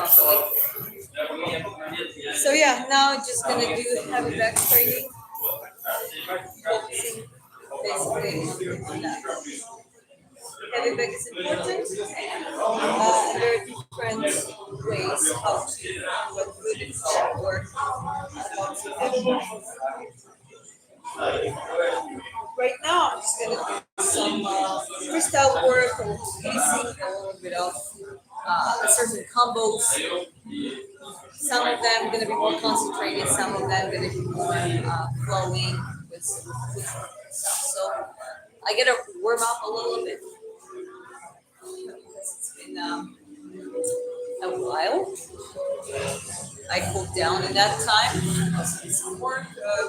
properly. So yeah, now just gonna do heavy back training, focusing basically on that. Heavy back is important. There are different ways how to what good is or how to right now, I'm just gonna do some freestyle work or easy or without certain combos. Some of them gonna be more concentrated. Some of them gonna be more flowing with stuff. So I gotta warm up a little bit because it's been a while. I cooled down in that time. I was doing some work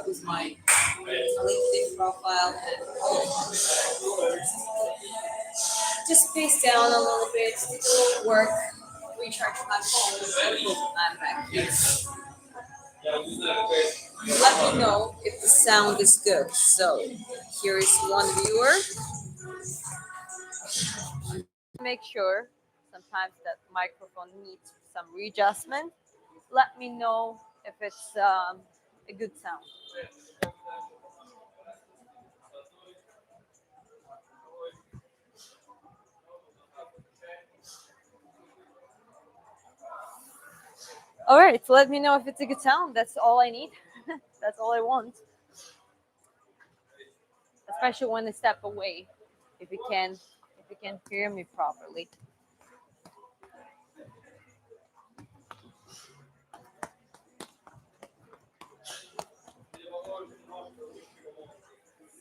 with my LinkedIn profile and just space down a little bit, did a little work, recharge my phone, and boom, I'm back here. Let me know if the sound is good. So here is one viewer. Make sure sometimes that microphone needs some readjustment. Let me know if it's a good sound. All right, so let me know if it's a good sound. That's all I need. That's all I want. Especially when I step away, if you can hear me properly.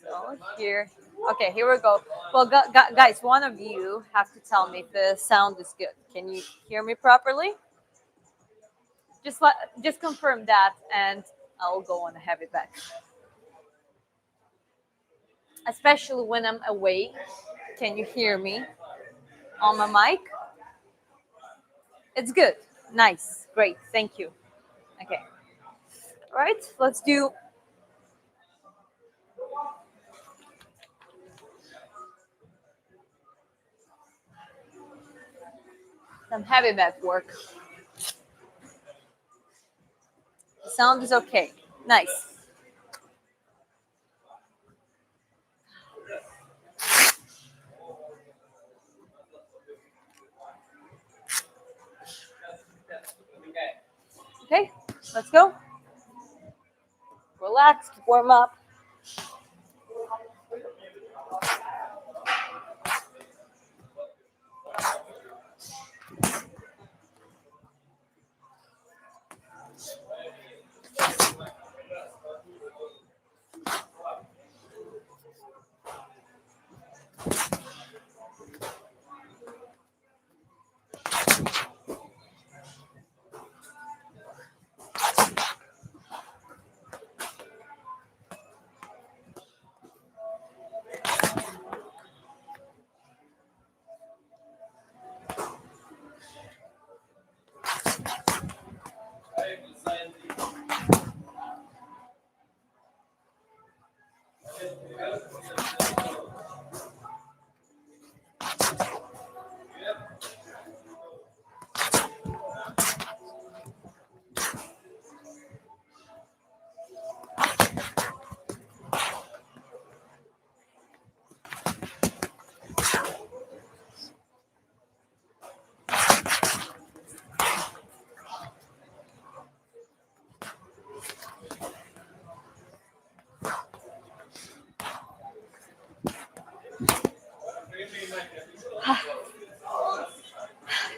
So here, okay, here we go. Well, guys, one of you have to tell me if the sound is good. Can you hear me properly? Just confirm that, and I'll go on a heavy back. Especially when I'm away, can you hear me on my mic? It's good. Nice. Great. Thank you. Okay. All right. Let's do some heavy back work. The sound is okay. Nice. Okay. Let's go. Relax. Warm up.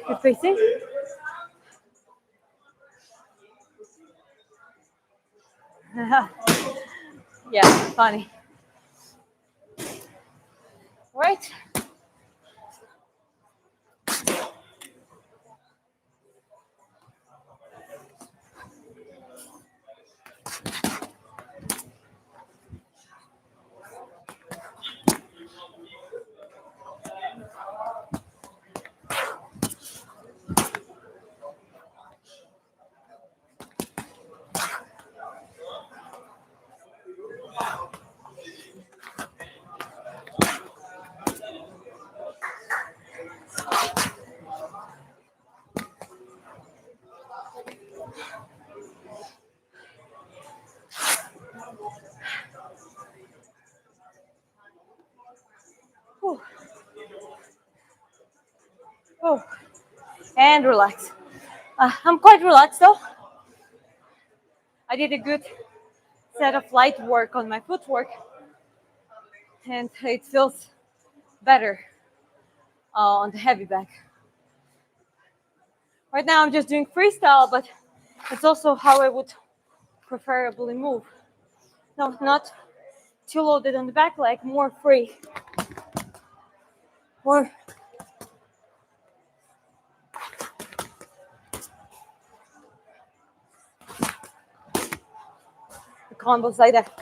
Good breathing. Yeah, funny. Right. Whew. Oh, and relax. I'm quite relaxed though. I did a good set of light work on my footwork, and it feels better on the heavy bag. Right now I'm just doing freestyle, but it's also how I would preferably move. No, not too loaded on the back leg, more free. Or the combos like that.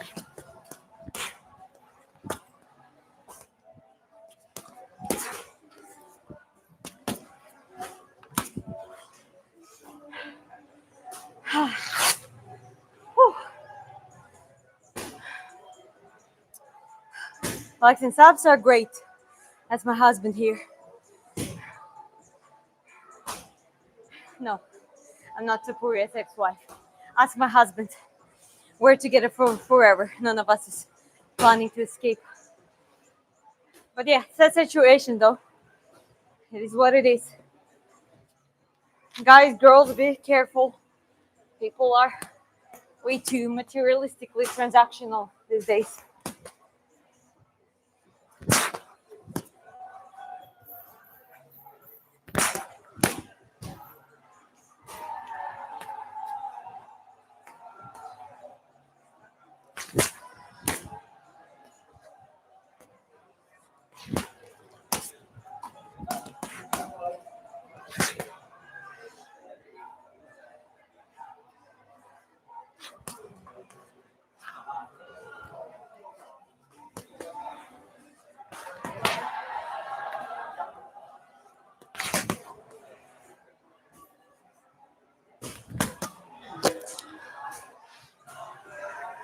Legs and subs are great. That's my husband here. No, I'm not Sapuria's ex-wife. Ask my husband. We're together for forever. None of us is planning to escape. But yeah, it's that situation though. It is what it is. Guys, girls, be careful. People are way too materialistically transactional these days.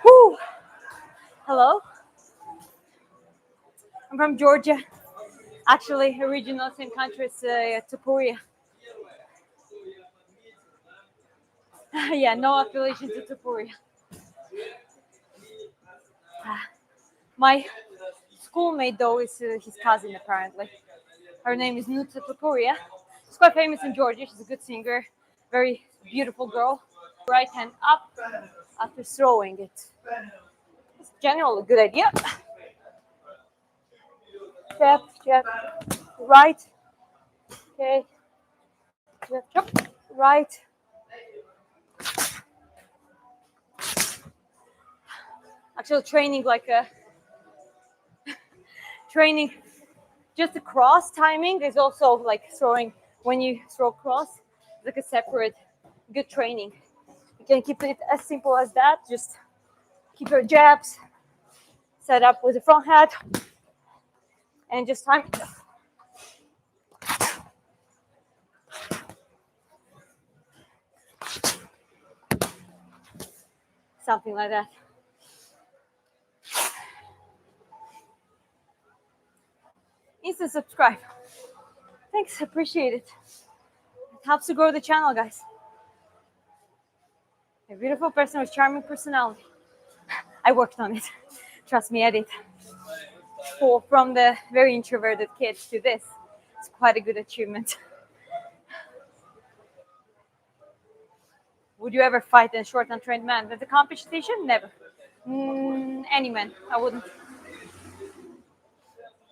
Whew. Hello? I'm from Georgia. Actually, original same country as Tapuria. Yeah, no affiliation to Tapuria. My schoolmate, though, is his cousin, apparently. Her name is Nuta Tapuria. She's quite famous in Georgia. She's a good singer, very beautiful girl. Right hand up after throwing it. It's generally a good idea. Jab, jab, right. Okay. Jab, jab, right. Actually, training just the cross timing is also like throwing when you throw cross, like a separate good training. You can keep it as simple as that. Just keep your jabs set up with the front head and just time. Something like that. Instant subscribe. Thanks, appreciate it. It helps to grow the channel, guys. A beautiful person with charming personality. I worked on it. Trust me, I did. From the very introverted kid to this, it's quite a good achievement. Would you ever fight a short untrained man? At the competition? Never. Any man, I wouldn't.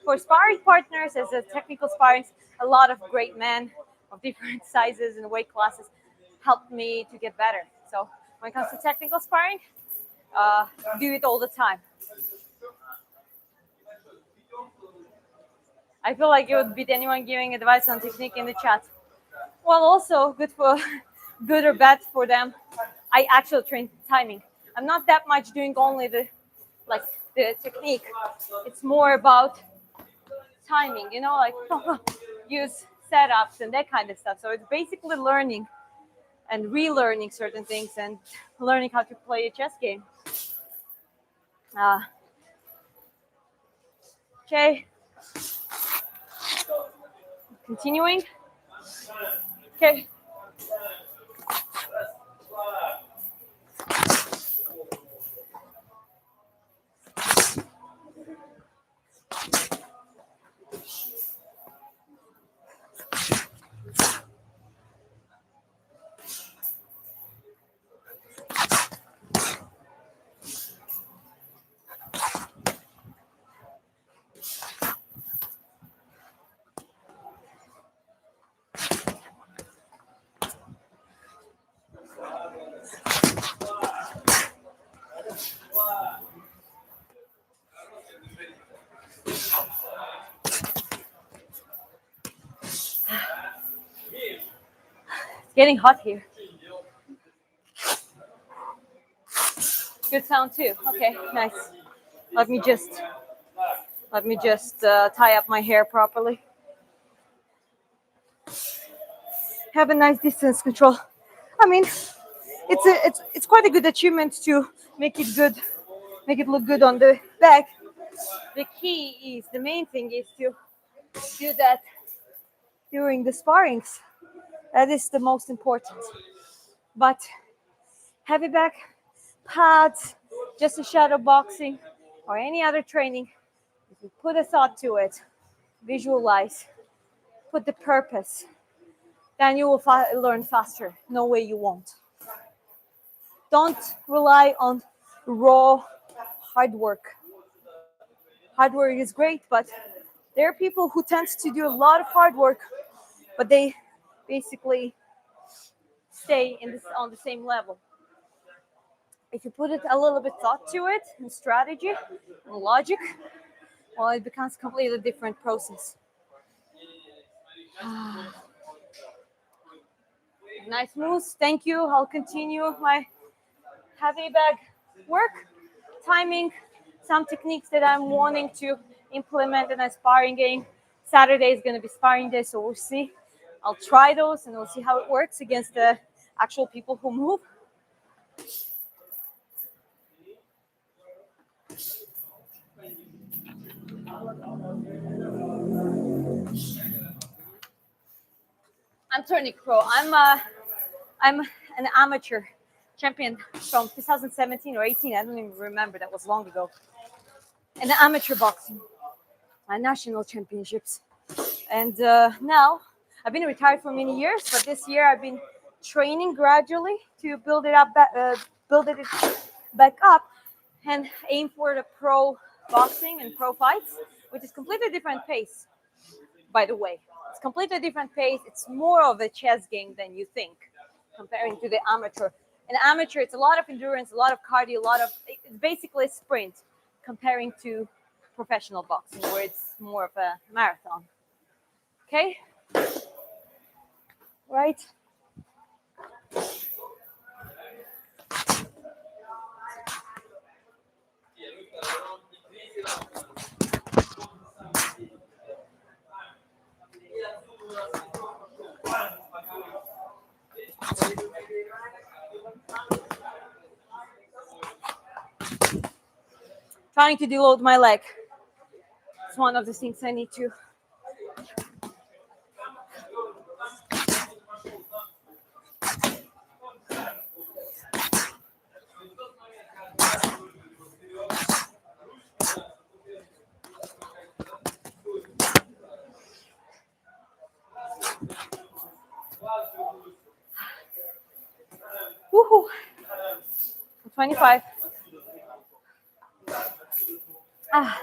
For sparring partners, as a technical sparring, a lot of great men of different sizes and weight classes helped me to get better. So when it comes to technical sparring, do it all the time. I feel like you would beat anyone giving advice on technique in the chat. Well, also good or bad for them. I actually train timing. I'm not that much doing only the technique. It's more about timing, like use setups and that kind of stuff. So it's basically learning and relearning certain things and learning how to play a chess game. Okay. Continuing. Okay. Getting hot here. Good sound too. Okay, nice. Let me just tie up my hair properly. Have a nice distance control. I mean, it's quite a good achievement to make it good, make it look good on the back. The main thing is to do that during the sparrings. That is the most important. But heavy back, pads, just a shadow boxing, or any other training, if you put a thought to it, visualize, put the purpose, then you will learn faster. No way you won't. Don't rely on raw hard work. Hard work is great, but there are people who tend to do a lot of hard work, but they basically stay on the same level. If you put it a little bit thought to it, and strategy, and logic, well, it becomes completely different process. Nice moves. Thank you. I'll continue my heavy bag work, timing, some techniques that I'm wanting to implement in a sparring game. Saturday is going to be sparring day, so we'll see. I'll try those and we'll see how it works against the actual people who move. I'm turning pro. I'm an amateur champion from 2017 or 18. I don't even remember. That was long ago. And amateur boxing, national championships. And now I've been retired for many years, but this year I've been training gradually to build it back up, and aim for the pro boxing and pro fights, which is completely different pace. By the way, it's completely different pace. It's more of a chess game than you think, comparing to the amateur. In amateur, it's a lot of endurance, a lot of cardio, it's basically a sprint, comparing to professional boxing, where it's more of a marathon. Okay? Right? Trying to deload my leg. It's one of the things I need to. Woohoo! 25. Ah.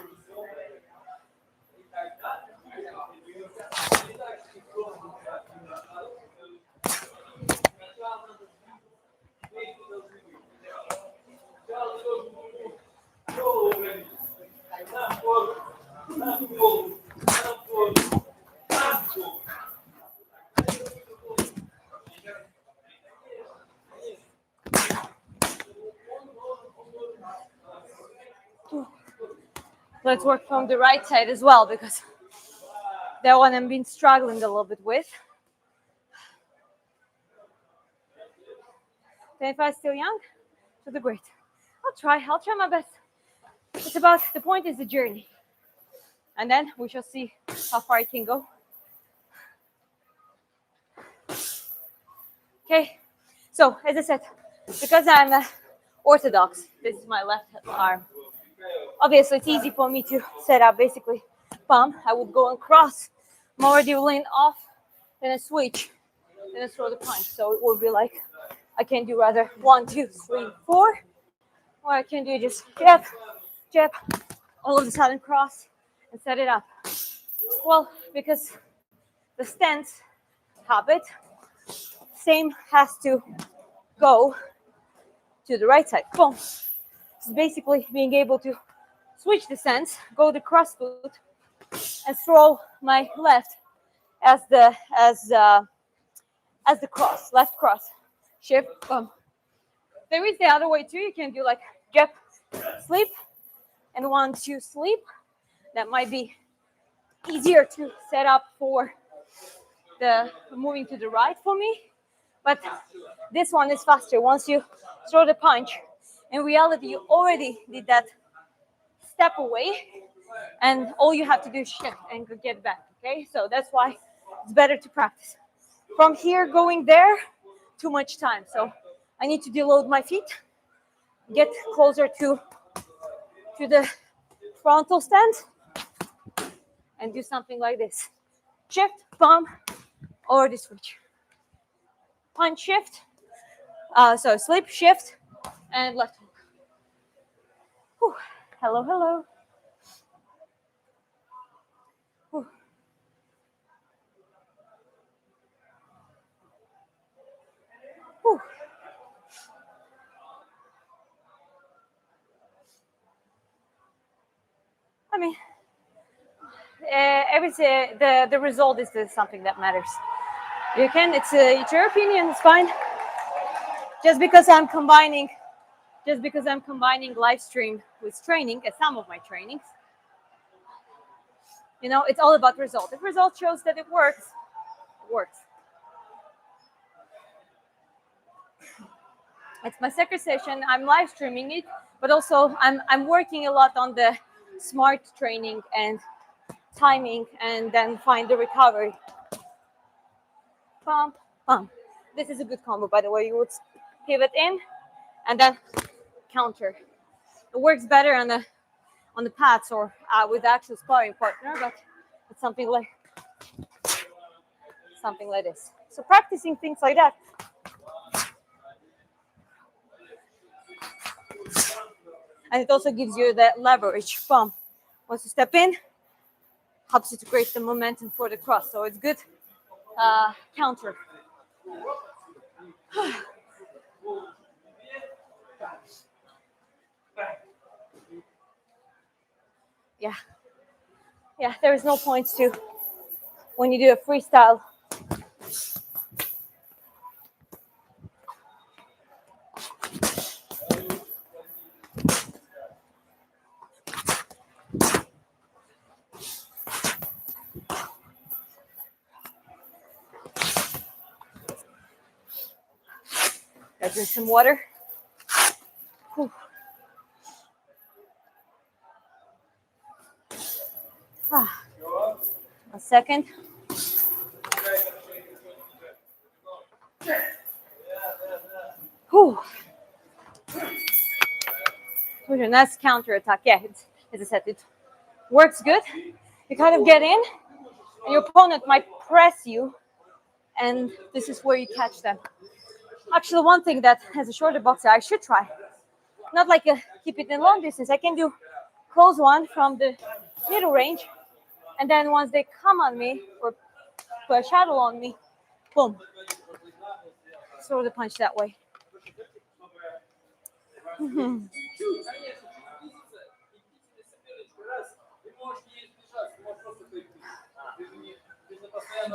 Let's work from the right side as well, because that one I've been struggling a little bit with. 25 still young? To the great. I'll try my best. It's about, the point is the journey. And then we shall see how far I can go. Okay, so as I said, because I'm orthodox, this is my left arm. Obviously, it's easy for me to set up basically palm. I would go and cross, I'm already lean off, then I switch, then I throw the punch. So it will be like, I can do rather 1, 2, 3, 4, or I can do just jab, jab, all of a sudden cross and set it up. Well, because the stance habit, same has to go to the right side. Boom. It's basically being able to switch the stance, go the cross foot, and throw my left as as the cross, left cross, shift, boom. There is the other way too. You can do like jab, sleep, and 1, 2, sleep. That might be easier to set up for the moving to the right for me. But this one is faster. Once you throw the punch, in reality, you already did that step away, and all you have to do is shift and get back. Okay, so that's why it's better to practice. From here going there, too much time. So I need to deload my feet, get closer to the frontal stand, and do something like this. Shift, bump, or the switch. Punch, shift, so slip, shift, and left hook. Whew. Hello, hello. Whew. Whew. I mean, the result is something that matters. You can, it's your opinion, it's fine. Just because I'm combining live stream with training, as some of my trainings, you know, it's all about result. If result shows that it works, it works. It's my second session. I'm live streaming it, but also I'm working a lot on the smart training and timing, and then find the recovery. Pump, pump. This is a good combo, by the way. You would pivot in and then counter. It works better on the pads or with the actual sparring partner, but it's something like this. So practicing things like that. And it also gives you that leverage. Pump. Once you step in, helps you to create the momentum for the cross. So it's good counter. Yeah, there is no point to, when you do a freestyle, Gotta drink some water. Whew. A second. Whew. Nice counter attack. Yeah, as I said, it works good. You kind of get in, and your opponent might press you, and this is where you catch them. Actually, one thing that as a shorter boxer I should try, not like keep it in long distance. I can do close one from the middle range, and then once they come on me or put a shadow on me, boom, throw the punch that way.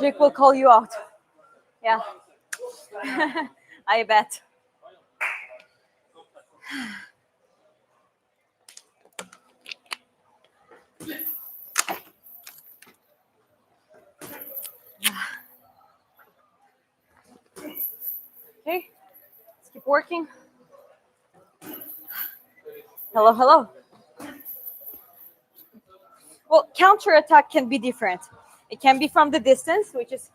Jake will call you out. Yeah. I bet. Okay, let's keep working. Hello, hello. Well, counter attack can be different. It can be from the distance, which is,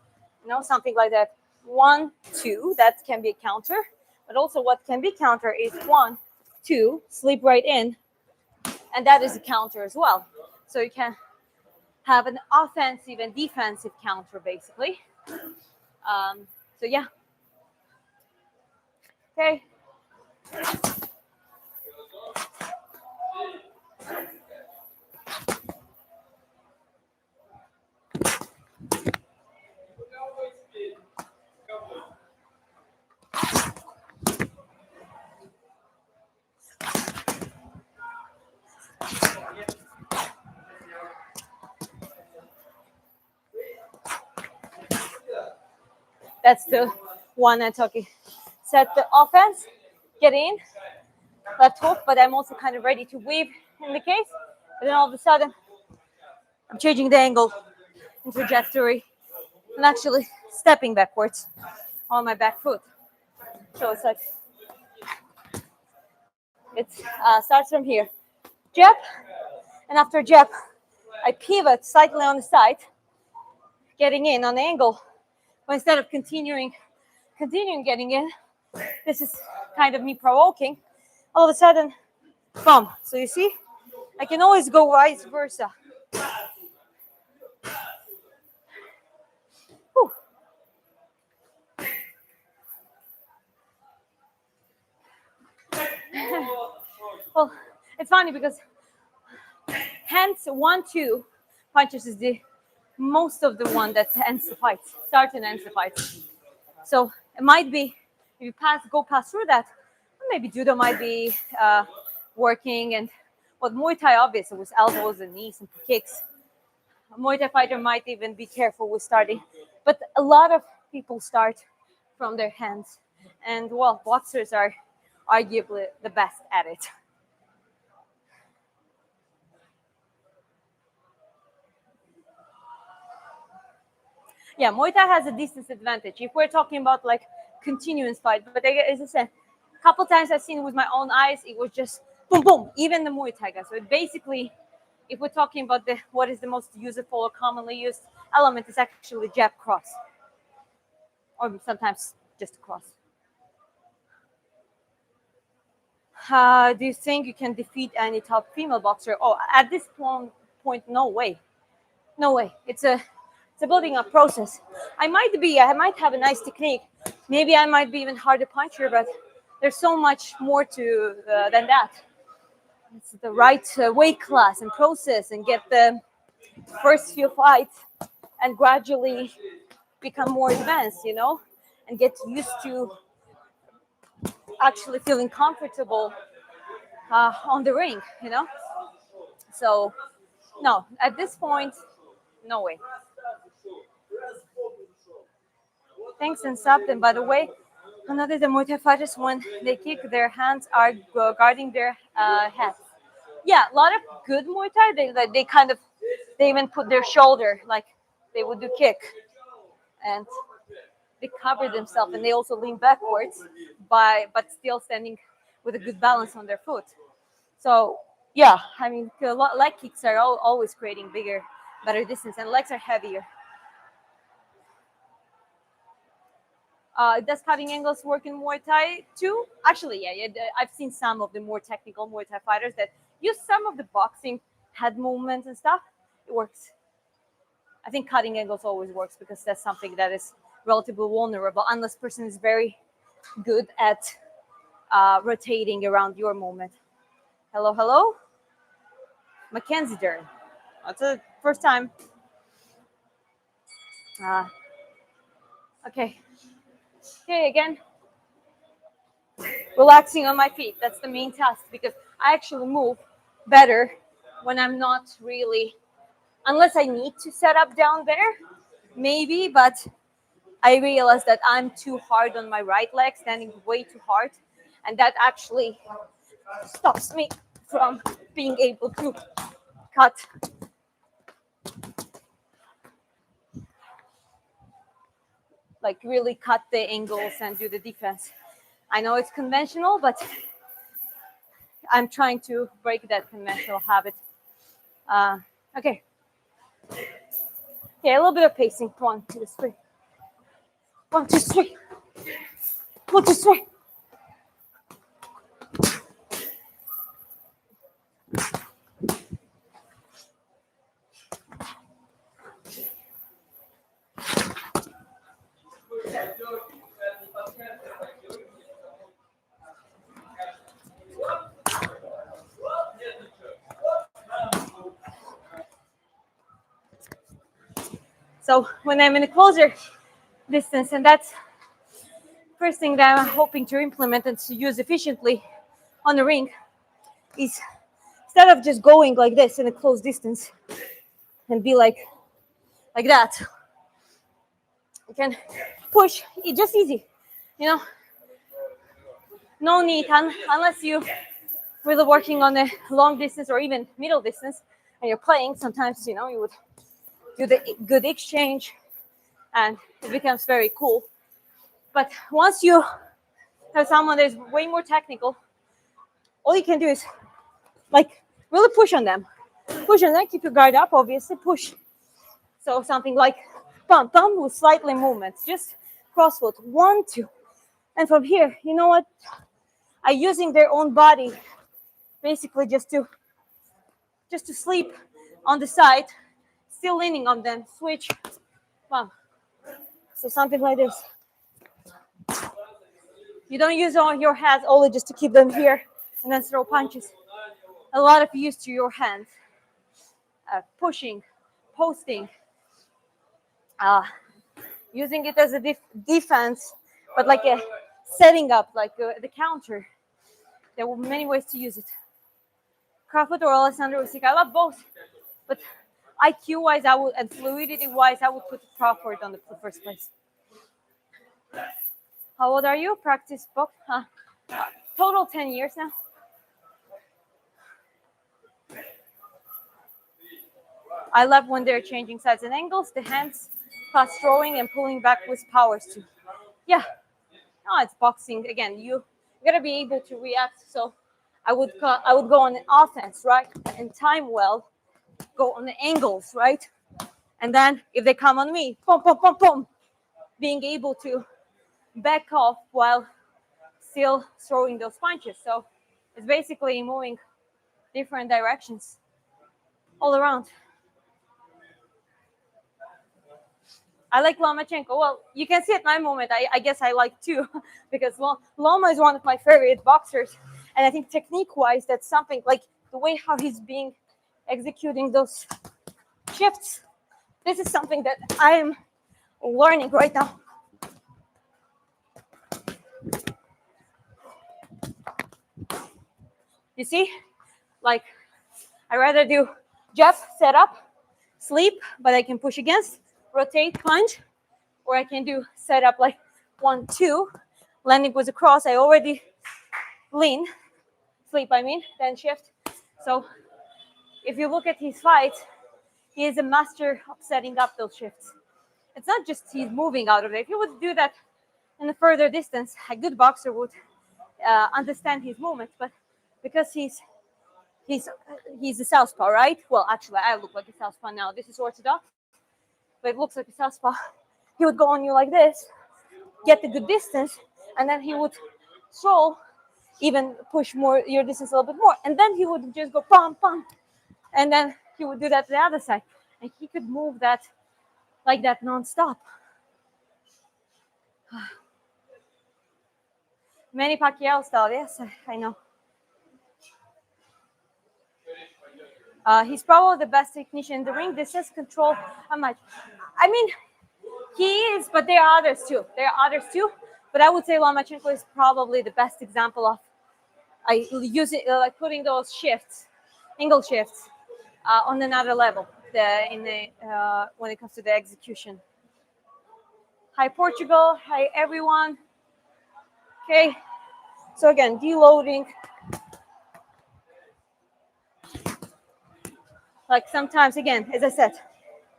something like that. 1, 2, that can be a counter. But also what can be counter is 1, 2, slip right in. And that is a counter as well. So you can have an offensive and defensive counter, basically. So yeah. Okay. That's the one and talking. Set the offense, get in, left hook, but I'm also kind of ready to weave in the case. And then all of a sudden, I'm changing the angle and trajectory and actually stepping backwards on my back foot. So it's like, it starts from here. Jab, and after jab, I pivot slightly on the side, getting in on the angle. But instead of continuing getting in, this is kind of me provoking. All of a sudden, boom. So you see, I can always go vice versa. Whew. Well, it's funny because hands 1-2 punches is the most of the one that ends the fight, start and ends the fight. So it might be if you go past through that, maybe judo might be working, and but Muay Thai obviously with elbows and knees and kicks. A Muay Thai fighter might even be careful with starting, but a lot of people start from their hands, and well, boxers are arguably the best at it. Yeah, Muay Thai has a distance advantage if we're talking about like continuous fight. But as I said, a couple times I've seen it with my own eyes, it was just boom, boom. Even the Muay Thai guys. So it basically, if we're talking about the what is the most useful or commonly used element, is actually jab cross, or sometimes just cross. Do you think you can defeat any top female boxer? Oh, at this point, no way, no way. It's a building up process. I might have a nice technique. Maybe I might be even harder puncher, but there's so much more to than that. It's the right weight class and process, and get the first few fights, and gradually become more advanced, and get used to actually feeling comfortable on the ring. So, no, at this point, no way. Thanks and sub. And by the way, another the Muay Thai fighters, when they kick, their hands are guarding their heads. Yeah, a lot of good Muay Thai, they kind of, they even put their shoulder, like they would do kick, and they cover themselves, and they also lean backwards but still standing with a good balance on their foot. So yeah, I mean, leg kicks are always creating better distance, and legs are heavier. Does cutting angles work in Muay Thai too? Actually, yeah. I've seen some of the more technical Muay Thai fighters that use some of the boxing head movements and stuff. It works. I think cutting angles always works because that's something that is relatively vulnerable, unless person is very good at rotating around your movement. Hello, hello, Mackenzie Dern. That's the first time. Okay. Okay, again. Relaxing on my feet. That's the main task, because I actually move better when I'm not really, unless I need to set up down there, maybe, but I realize that I'm too hard on my right leg, standing way too hard, and that actually stops me from being able to cut. Like really cut the angles and do the defense. I know it's conventional, but I'm trying to break that conventional habit. Okay. Okay, a little bit of pacing. 1, 2, 3. 1, 2, 3. 1, 2, 3. So when I'm in a closer distance, and that's first thing that I'm hoping to implement and to use efficiently on the ring, is instead of just going like this in a close distance and be like that, you can push. It's just easy. you know, no need unless you really working on a long distance or even middle distance and you're playing. Sometimes you would do the good exchange, and it becomes very cool. But once you have someone that is way more technical, all you can do is like really push on them, keep your guard up, obviously push. So something like pump with slightly movements, just cross foot, 1, 2, and from here, you know what? Are using their own body, basically just to sleep on the side, still leaning on them. Switch, pump. So something like this. You don't use all your hands only just to keep them here and then throw punches. A lot of use to your hands, pushing, posting, using it as a defense, but like a setting up, like the counter. There were many ways to use it. Crawford or Alessandro Usyk, I love both, but IQ-wise, and fluidity-wise, I would put Crawford on the first place. How old are you? Practice box? Total 10 years now. I love when they're changing sides and angles, the hands, fast throwing and pulling back with powers too. Yeah, no, it's boxing. Again, you gotta be able to react. So I would go on offense, right? And time well, go on the angles, right? And then if they come on me, boom, boom, boom, boom, being able to back off while still throwing those punches. So it's basically moving different directions all around. I like Lomachenko. Well, you can see at my moment, I guess I like too, because Loma is one of my favorite boxers. And I think technique-wise, that's something like the way how he's being executing those shifts. This is something that I am learning right now. You see, like I rather do jab, set up, sleep, but I can push against, rotate, punch, or I can do set up like 1, 2, landing with a cross. I already lean, sleep, then shift. So if you look at his fights, he is a master of setting up those shifts. It's not just he's moving out of it. If he would do that in a further distance, a good boxer would understand his movements, but because he's a southpaw, right? Well, actually, I look like a southpaw now. This is orthodox, but it looks like a southpaw. He would go on you like this, get the good distance, and then he would throw, even push more your distance a little bit more, and then he would just go pump, pump, and then he would do that to the other side, and he could move that like that non-stop. Manny Pacquiao style, yes, I know. He's probably the best technician in the ring. Distance control, how much? I mean, he is, but there are others too. But I would say Lomachenko is probably the best example of like putting those shifts, angle shifts, on another level. When it comes to the execution. Hi Portugal. Hi everyone. Okay. So again, deloading. Like sometimes, again, as I said,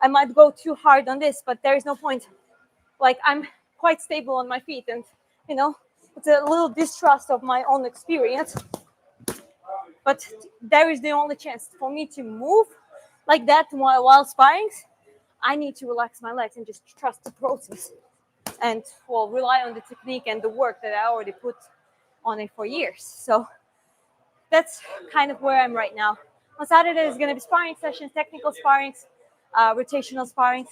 I might go too hard on this, but there is no point. Like I'm quite stable on my feet, and it's a little distrust of my own experience. But there is the only chance for me to move like that while sparring. I need to relax my legs and just trust the process, and rely on the technique and the work that I already put on it for years. So that's kind of where I'm right now. On Saturday, there's going to be sparring sessions, technical sparrings, rotational sparrings.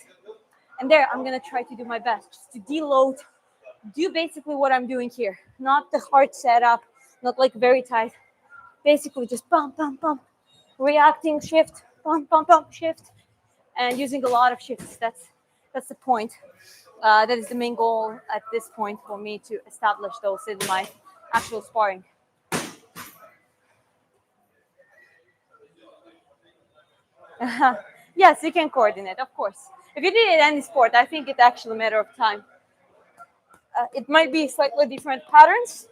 And there, I'm going to try to do my best just to deload, do basically what I'm doing here. Not the hard setup, not like very tight. Basically just pump, pump, pump, reacting, shift, pump, pump, pump, shift, and using a lot of shifts. That's the point. That is the main goal at this point for me to establish those in my actual sparring. Yes, you can coordinate, of course. If you did it in any sport, I think it's actually a matter of time. It might be slightly different patterns.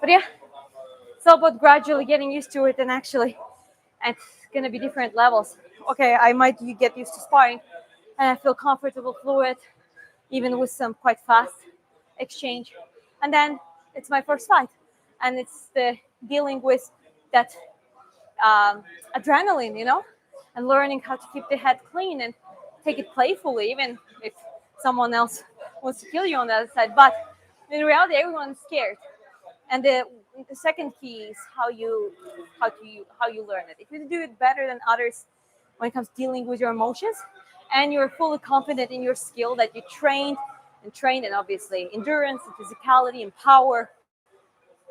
But yeah, it's all about gradually getting used to it, and actually, it's gonna be different levels. Okay, I might get used to sparring, and I feel comfortable, fluid, even with some quite fast exchange. And then it's my first fight, and it's the dealing with that adrenaline, and learning how to keep the head clean and take it playfully, even if someone else wants to kill you on the other side. But in reality, everyone's scared. And the second key is how you learn it. If you do it better than others when it comes to dealing with your emotions, and you're fully confident in your skill that you trained, and obviously endurance and physicality and power.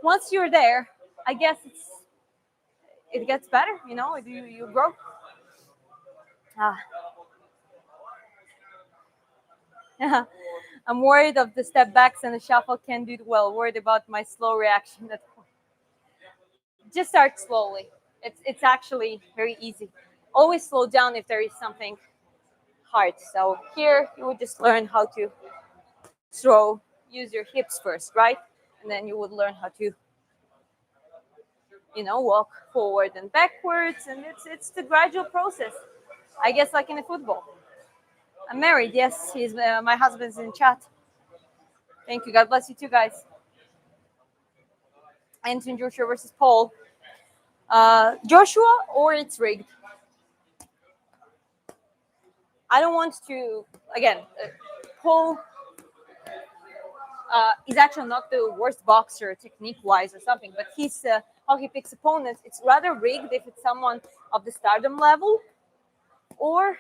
Once you're there, I guess it gets better. You grow. Ah. I'm worried of the step backs and the shuffle can do it well. Worried about my slow reaction. Just start slowly. It's actually very easy. Always slow down if there is something hard. So here you would just learn how to throw, use your hips first, right? And then you would learn how to, walk forward and backwards, and it's the gradual process. I guess like in a football. I'm married. Yes, he's my husband's in chat. Thank you. God bless you too, guys. Anthony Joshua versus Paul. Joshua, or it's rigged. I don't want to, again, Paul is actually not the worst boxer technique-wise or something, but how he picks opponents, it's rather rigged if it's someone of the stardom level, or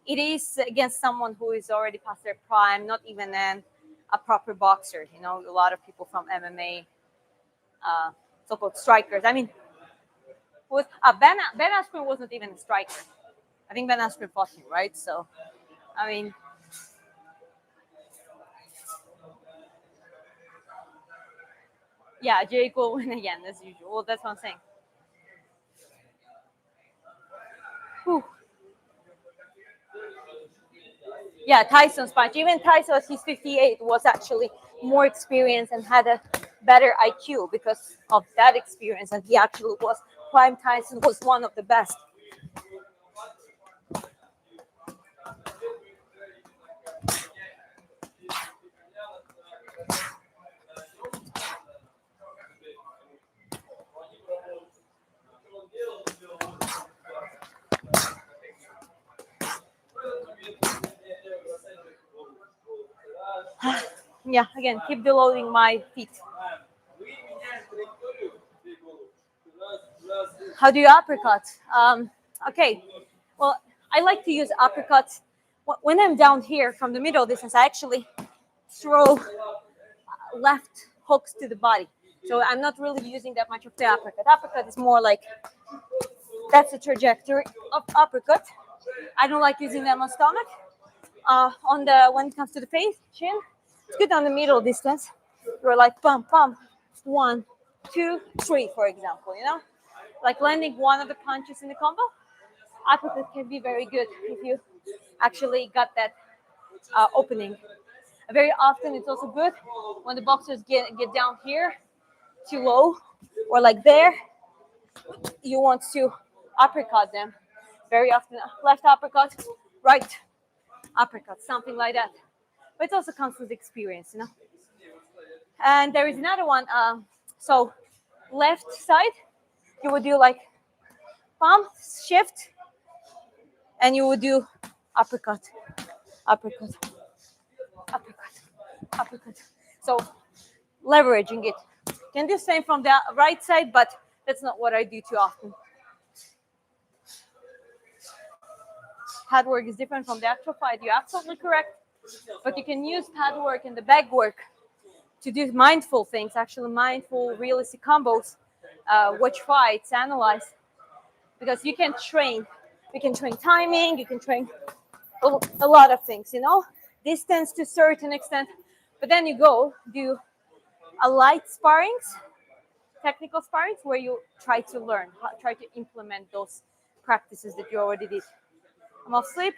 it is against someone who is already past their prime, not even a proper boxer. A lot of people from MMA, so-called strikers. I mean, Ben Askren wasn't even a striker. I think Ben Askren fought him, right? So, I mean, yeah, Jake will win again as usual. Well, that's what I'm saying. Whew. Yeah, Tyson's punch. Even Tyson, he's 58, was actually more experienced and had a better IQ because of that experience. And he actually was, Prime Tyson was one of the best. Yeah, again, keep deloading my feet. How do you uppercut? Okay, well, I like to use uppercuts when I'm down here from the middle distance. I actually throw left hooks to the body, so I'm not really using that much of the uppercut. Uppercut is more like that's the trajectory of uppercut. I don't like using them on stomach. When it comes to the face, chin, it's good on the middle distance. You're like pump, pump, 1, 2, 3, for example. Like landing one of the punches in the combo. Uppercut can be very good if you actually got that opening. Very often, it's also good when the boxers get down here too low, or like there. You want to uppercut them. Very often, left uppercut, right uppercut, something like that. But it also comes with experience. And there is another one. So left side, you would do like palm shift, and you would do uppercut, uppercut, uppercut, uppercut. So leveraging it. You can do the same from the right side, but that's not what I do too often. Pad work is different from the actual fight. You're absolutely correct. But you can use pad work and the bag work to do mindful things, actually mindful, realistic combos, watch fights, analyze. Because you can train timing, you can train a lot of things. distance to a certain extent, but then you go do a light sparrings, technical sparrings, where you try to learn, try to implement those practices that you already did. I'm off sleep.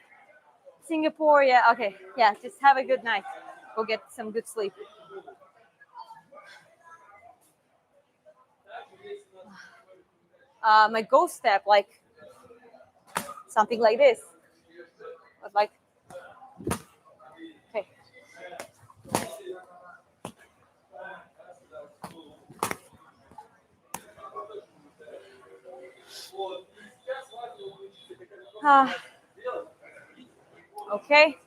Singapore, yeah, okay, yeah, just have a good night. Go get some good sleep. My ghost step, like something like this, but like, okay. Okay.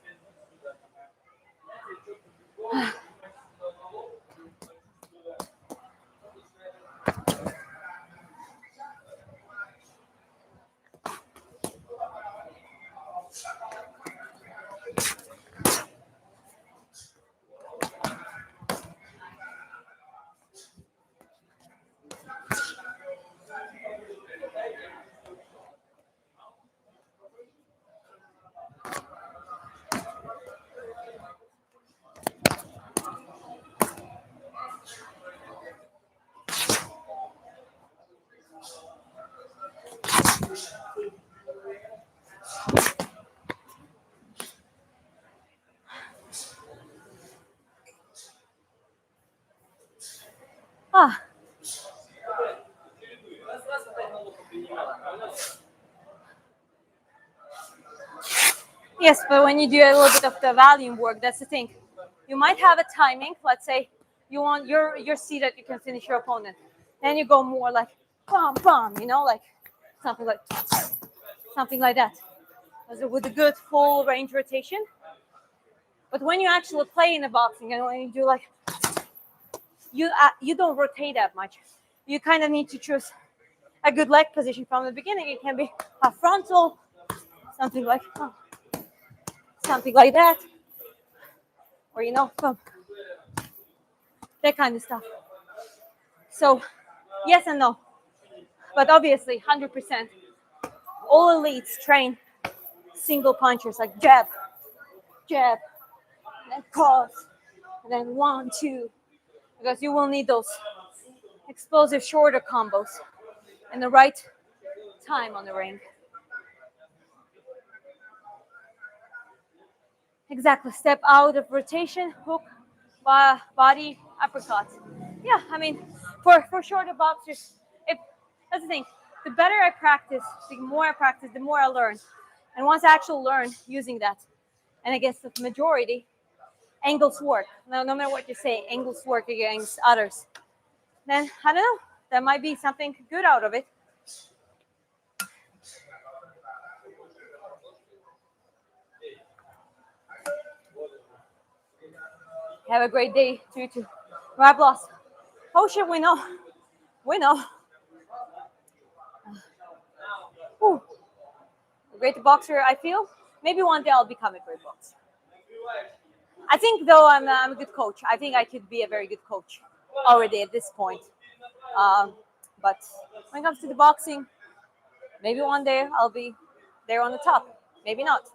Ah, yes, but when you do a little bit of the volume work, that's the thing. You might have a timing. Let's say you want your see that you can finish your opponent. Then you go more like bam bam, like something like that. With a good full range rotation. But when you actually play in the boxing and when you do like you don't rotate that much. You kind of need to choose a good leg position from the beginning. It can be a frontal, something like that, or that kind of stuff. So yes and no, but obviously 100% all elites train single punchers, like jab, jab, and then cross, and then 1, 2, because you will need those explosive shorter combos in the right time on the ring. Exactly. Step out of rotation, hook, body, uppercut. Yeah, I mean, for shorter boxers, if that's the thing, the better I practice, the more I practice, the more I learn. And once I actually learn using that, and I guess the majority, angles work. No matter what you say, angles work against others. Then I don't know, there might be something good out of it. Have a great day, too. Rap loss. Oh shit, we know. We know. Ooh. A great boxer, I feel. Maybe one day I'll become a great boxer. I think, though, I'm a good coach. I think I could be a very good coach already at this point. But when it comes to the boxing, maybe one day I'll be there on the top. Maybe not.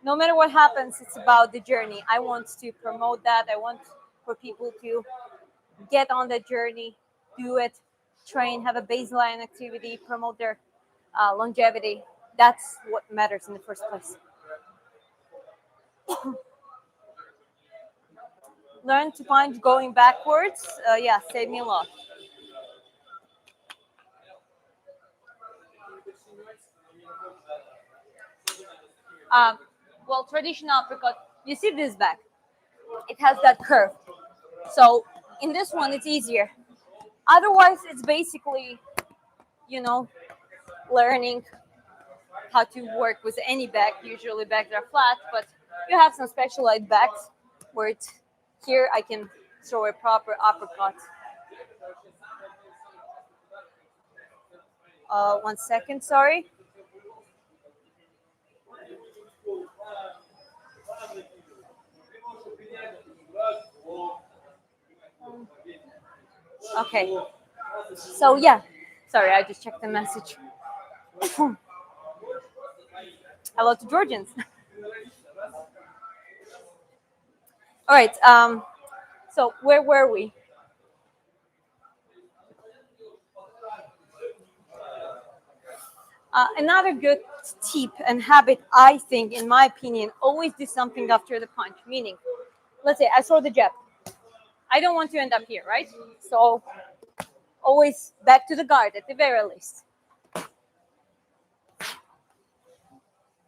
No matter what happens, it's about the journey. I want to promote that. I want for people to get on that journey, do it, train, have a baseline activity, promote their longevity. That's what matters in the first place. Learn to punch going backwards. Yeah, saved me a lot. Um, well, traditional uppercut, you see this back. It has that curve. So in this one, it's easier. Otherwise, it's basically, you know, learning how to work with any back. Usually backs are flat, but you have some specialized backs where it's here I can throw a proper uppercut. 1 second, sorry. Okay. So yeah, sorry, I just checked the message. Hello to Georgians. All right. So where were we? Another good tip and habit, I think, in my opinion, always do something after the punch. Meaning, let's say I throw the jab. I don't want to end up here, right? So always back to the guard at the very least.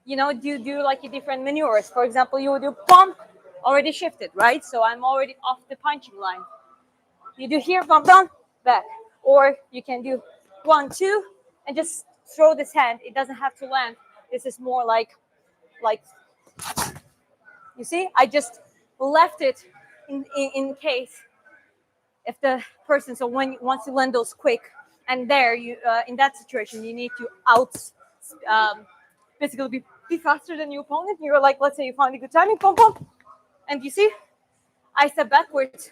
Do like a different maneuvers. For example, you would do pump, already shifted, right? So I'm already off the punching line. You do here, bump down, back. Or you can do 1, 2, and just throw this hand. It doesn't have to land. This is more like you see, I just left it in case if the person. So once you land those quick, and there you in that situation you need to um, basically be faster than your opponent. You're like, let's say you find a good timing, pump pump, and you see, I step backwards.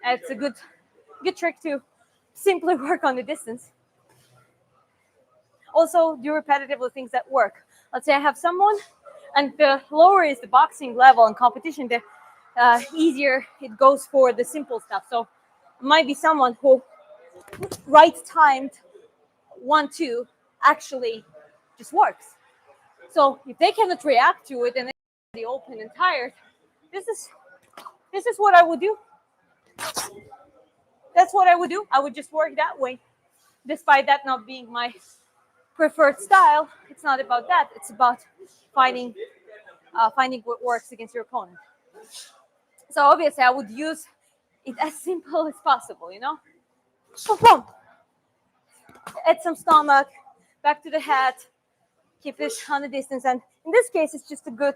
It's a good trick to simply work on the distance. Also, do repetitively things that work. Let's say I have someone, and the lower is the boxing level and competition, the easier it goes for the simple stuff. So, it might be someone who right timed 1, 2 actually just works. So, if they cannot react to it and they're open and tired, this is what I would do. That's what I would do. I would just work that way, despite that not being my preferred style. It's not about that. It's about finding what works against your opponent. So obviously, I would use it as simple as possible. Boom, boom. Add some stomach, back to the head. Keep it on the distance. And in this case, it's just a good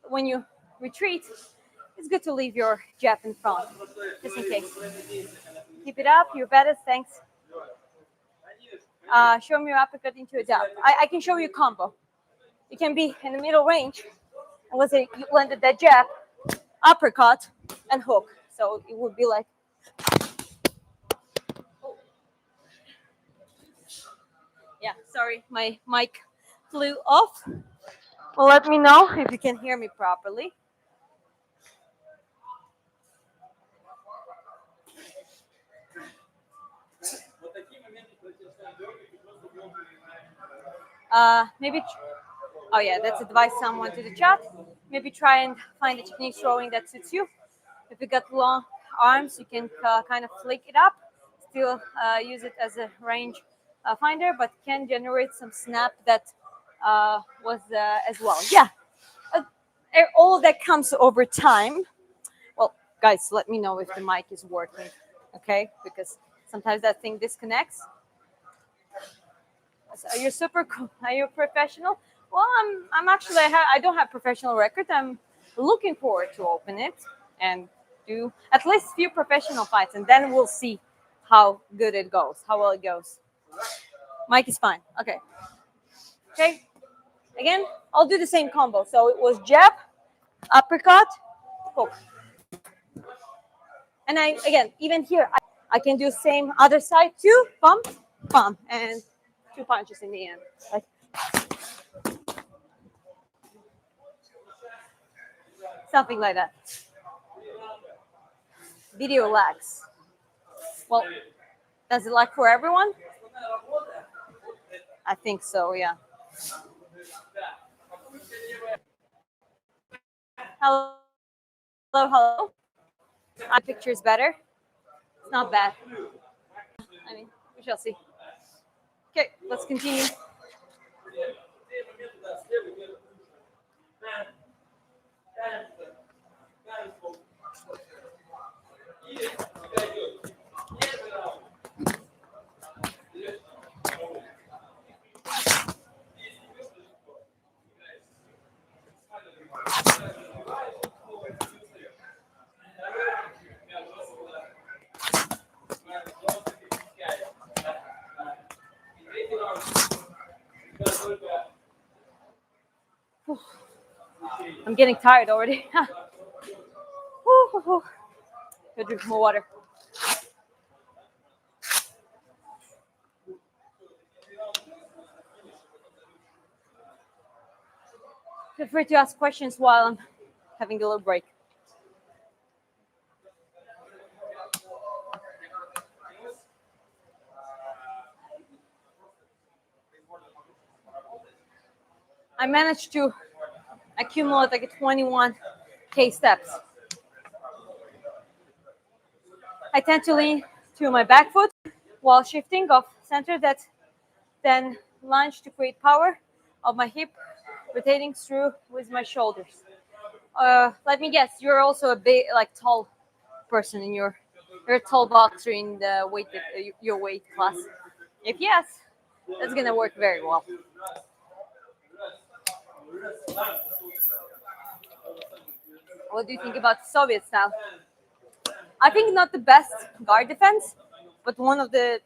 when you retreat. It's good to leave your jab in front, just in case. Keep it up. You're better. Thanks. Show me your uppercut into a jab. I can show you a combo. You can be in the middle range, and let's say you landed that jab, uppercut, and hook. So it would be like. Yeah, sorry, my mic flew off. Well, let me know if you can hear me properly. Maybe. Oh yeah, that's advice someone to the chat. Maybe try and find a technique throwing that suits you. If you got long arms, you can kind of flick it up. Still use it as a range finder, but can generate some snap that was as well. Yeah, uh, all of that comes over time. Well, guys, let me know if the mic is working, okay? Because sometimes that thing disconnects. So are you super cool? Are you a professional? Well, I'm actually, I don't have professional record. I'm looking forward to open it and do at least few professional fights, and then we'll see how good it goes, how well it goes. Mic is fine. Okay. Okay. Again, I'll do the same combo. So it was jab, uppercut, hook. And again, even here, I can do same other side too. Pump, pump, and 2 punches in the end. Like, something like that. Video lags. Well, does it lag for everyone? I think so, yeah. Hello, hello. My picture is better. It's not bad. I mean, we shall see. Okay, let's continue. I'm getting tired already. Go drink more water. Feel free to ask questions while I'm having a little break. I managed to accumulate like a 21K steps. I tend to lean to my back foot while shifting off center, that then lunge to create power of my hip, rotating through with my shoulders. Let me guess, you're also a big, like tall person in you're a tall boxer in the weight your weight class. If yes, that's gonna work very well. What do you think about Soviet style? I think not the best guard defense, but one of the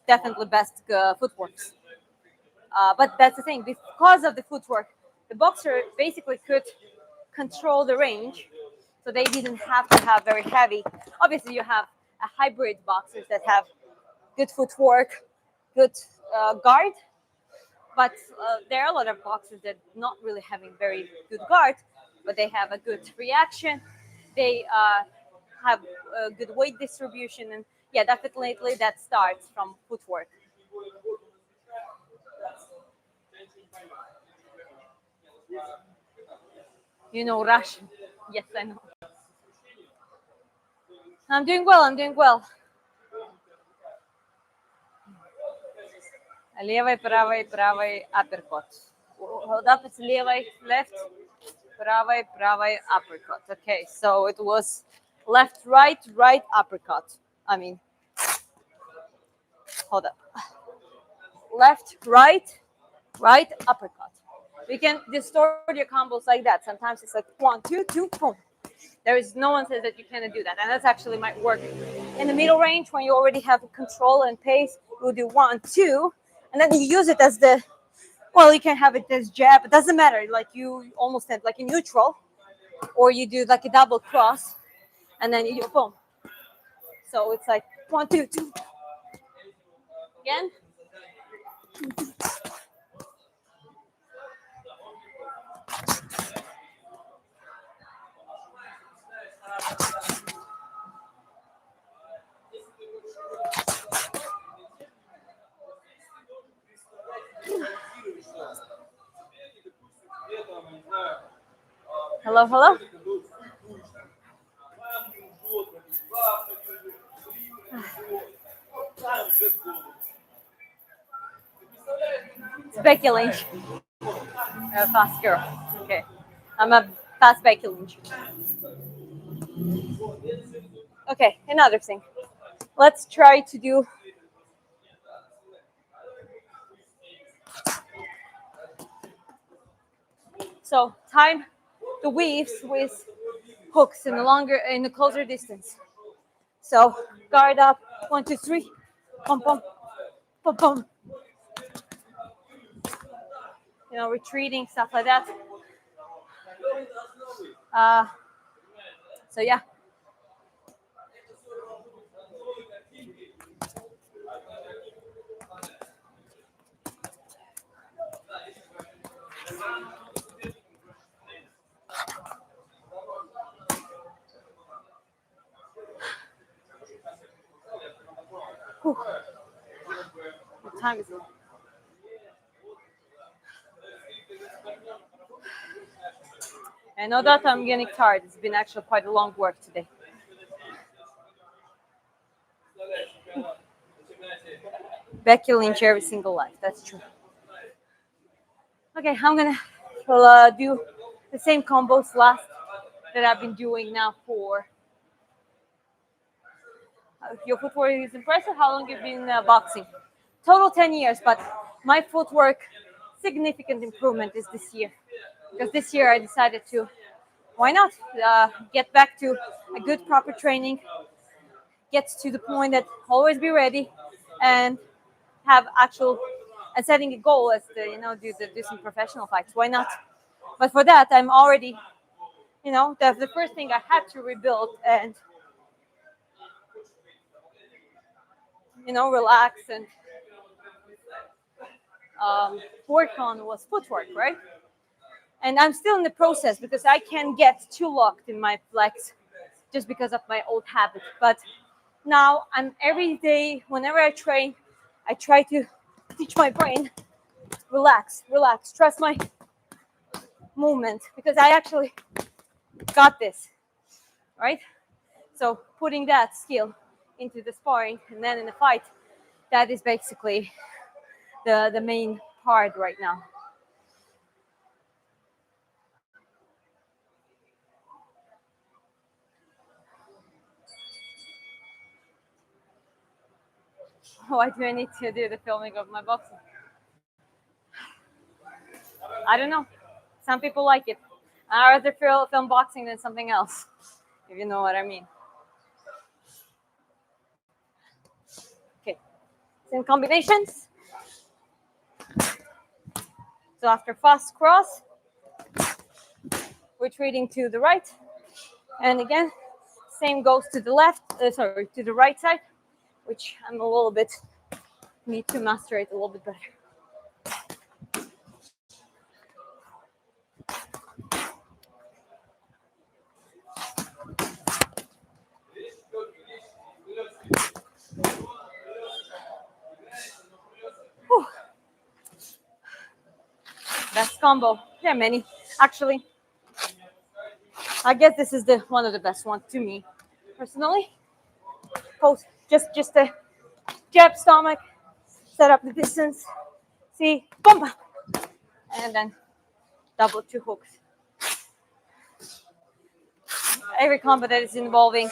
definitely best footworks. But that's the thing, because of the footwork, the boxer basically could control the range, so they didn't have to have very heavy. Obviously, you have a hybrid boxers that have good footwork, good guard, but there are a lot of boxers that not really having very good guard, but they have a good reaction. They have a good weight distribution, and yeah, definitely that starts from footwork. You know Russian? Yes, I know. I'm doing well. I'm doing well. Левой, правой, правой, uppercut. Hold up, it's левой, left, правой, правой, uppercut. Okay, so it was left, right, right, uppercut. I mean, hold up. Left, right, right, uppercut. You can distort your combos like that. Sometimes it's like 1, 2, 2, boom. There is no one says that you cannot do that, and that's actually might work in the middle range when you already have control and pace. You'll do 1, 2, and then you use it as the, well, you can have it as jab. It doesn't matter. Like you almost end like a neutral, or you do like a double cross, and then you do boom. So it's like 1, 2, 2. Again. Hello, hello. It's Becky Lynch. A fast girl. Okay. I'm a fast Becky Lynch. Okay, another thing. Let's try to do. So time the weaves with hooks in a closer distance. So guard up, 1, 2, 3, pum pum, pum pum. You know, retreating, stuff like that. Uh, so yeah. Whew. What time is it? I know that I'm getting tired. It's been actually quite a long work today. Becky Lynch every single life. That's true. Okay, I'm gonna do the same combos last that I've been doing now for. Your footwork is impressive. How long you've been boxing? Total 10 years, but my footwork significant improvement is this year, because this year I decided to, why not, get back to a good proper training, get to the point that always be ready, and have actual, and setting a goal as to, do some professional fights. Why not? But for that, I'm already, that's the first thing I had to rebuild and, relax and work on was footwork, right? And I'm still in the process because I can get too locked in my flex just because of my old habit. But now I'm every day, whenever I train, I try to teach my brain, relax, relax, trust my movement because I actually got this, right? So putting that skill into the sparring and then in the fight, that is basically the main part right now. Why do I need to do the filming of my boxing? I don't know. Some people like it. I rather film boxing than something else, if you know what I mean. Okay, same combinations. So after fast cross, retreating to the right, and again, same goes to the left. To the right side, which I'm a little bit need to master it a little bit better. Whew. Best combo. There are many, actually. I guess this is the one of the best ones to me, personally. Post just a jab stomach, set up the distance. See, boom, and then double two hooks. Every combo that is involving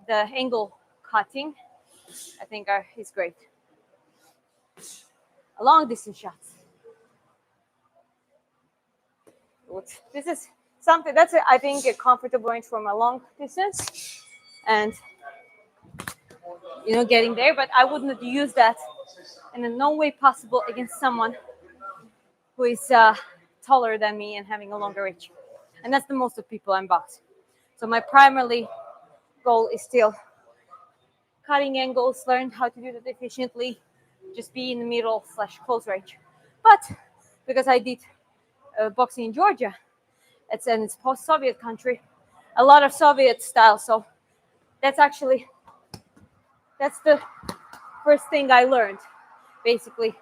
the angle cutting, I think is great. A long distance shots. This is something that's I think a comfortable range from a long distance, and getting there. But I wouldn't use that in no way possible against someone who is taller than me and having a longer reach, and that's the most of people I'm boxing. So my primary goal is still cutting angles, learn how to do that efficiently, just be in the middle / close range. But because I did boxing in Georgia, it's post-Soviet country, a lot of Soviet style. So that's the first thing I learned, basically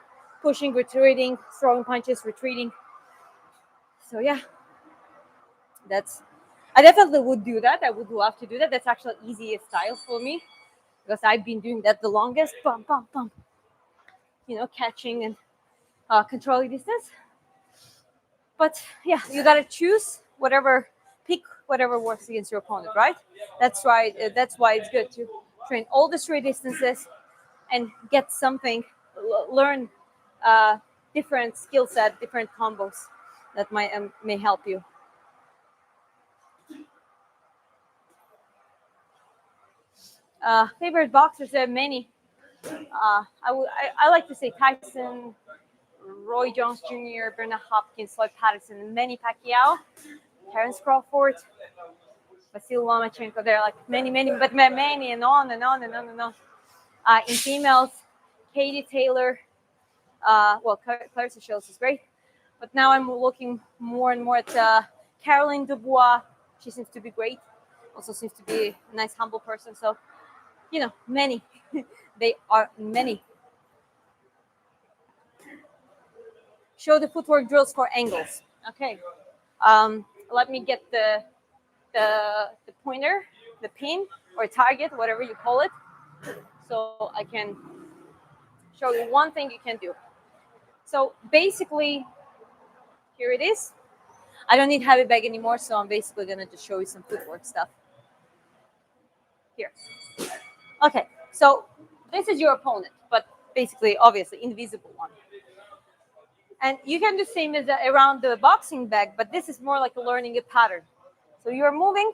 pushing, retreating, throwing punches, retreating. So yeah, I definitely would do that. I would love to do that. That's actually easiest style for me because I've been doing that the longest. Bump, bump, bump. Catching and controlling distance. But yeah, you gotta pick whatever works against your opponent, right? That's right. That's why it's good to train all the three distances and get something, learn different skill set, different combos that may help you. Favorite boxers, there are many. I like to say Tyson, Roy Jones Jr., Bernard Hopkins, Floyd Patterson, Manny Pacquiao, Terence Crawford, Vasil Lomachenko. There are like many, but many, and on and on and on and on. In females, Katie Taylor. Clarissa Shields is great, but now I'm looking more and more at Caroline Dubois. She seems to be great. Also seems to be a nice, humble person. So, many. They are many. Show the footwork drills for angles. Okay. Let me get the pointer, the pin or target, whatever you call it, so I can show you one thing you can do. So basically, here it is. I don't need heavy bag anymore, so I'm basically gonna just show you some footwork stuff. Here. Okay, so this is your opponent, but basically, obviously, invisible one. And you can do the same as around the boxing bag, but this is more like learning a pattern. So you're moving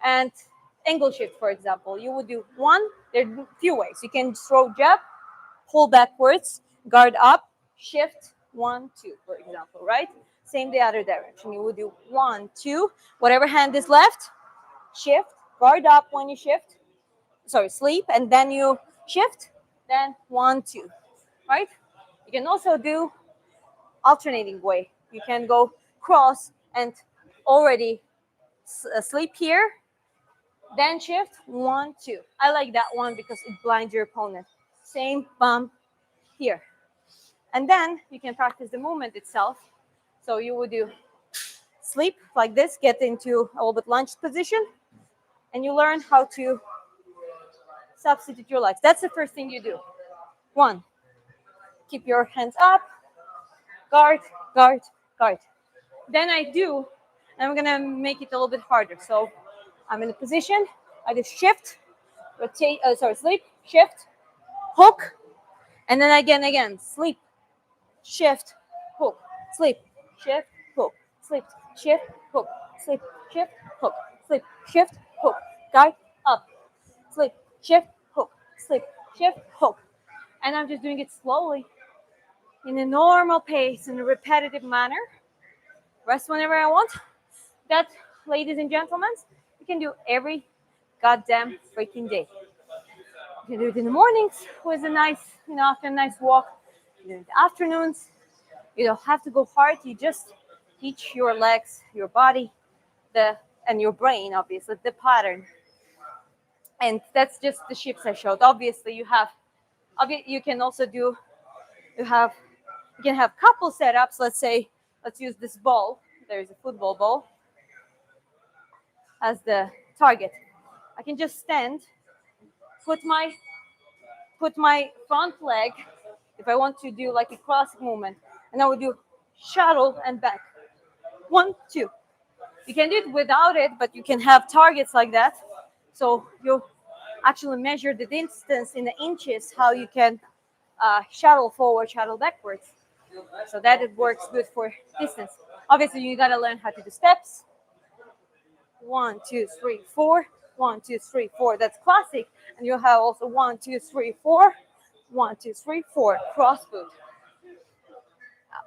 and angle shift, for example. You would do one, there are a few ways. You can throw jab, pull backwards, guard up, shift, 1, 2, for example, right? Same the other direction. You would do 1, 2, whatever hand is left, shift, guard up when you shift, sleep, and then you shift, then 1, 2, right? You can also do alternating way. You can go cross and already sleep here, then shift, 1, 2. I like that one because it blinds your opponent. Same bump here. And then you can practice the movement itself. So you would do sleep like this, get into a little bit lunge position, and you learn how to substitute your legs. That's the first thing you do. One, keep your hands up, guard, guard, guard. Then I do, and I'm gonna make it a little bit harder. So I'm in a position, I do shift, rotate, sleep, shift, hook, and then again, sleep, shift, hook, sleep, shift, hook, sleep, shift, hook, sleep, shift, hook, sleep, shift, hook, guide, up, sleep, shift, hook, sleep, shift, hook. And I'm just doing it slowly in a normal pace, in a repetitive manner. Rest whenever I want. That, ladies and gentlemen, you can do every goddamn freaking day. You can do it in the mornings with a nice, after a nice walk. You can do it in the afternoons. You don't have to go hard. You just teach your legs, your body, and your brain, obviously, the pattern. And that's just the shifts I showed. Obviously, you can also do, you can have couple setups. Let's use this ball. There's a football ball as the target. I can just stand, put my front leg, if I want to do like a cross movement, and I would do shuttle and back. 1, 2. You can do it without it, but you can have targets like that. So you actually measure the distance in the inches, how you can shuttle forward, shuttle backwards. So that it works good for distance. Obviously, you gotta learn how to do steps. 1, 2, 3, 4. 1, 2, 3, 4. That's classic. And you have also 1, 2, 3, 4. 1, 2, 3, 4. Cross foot.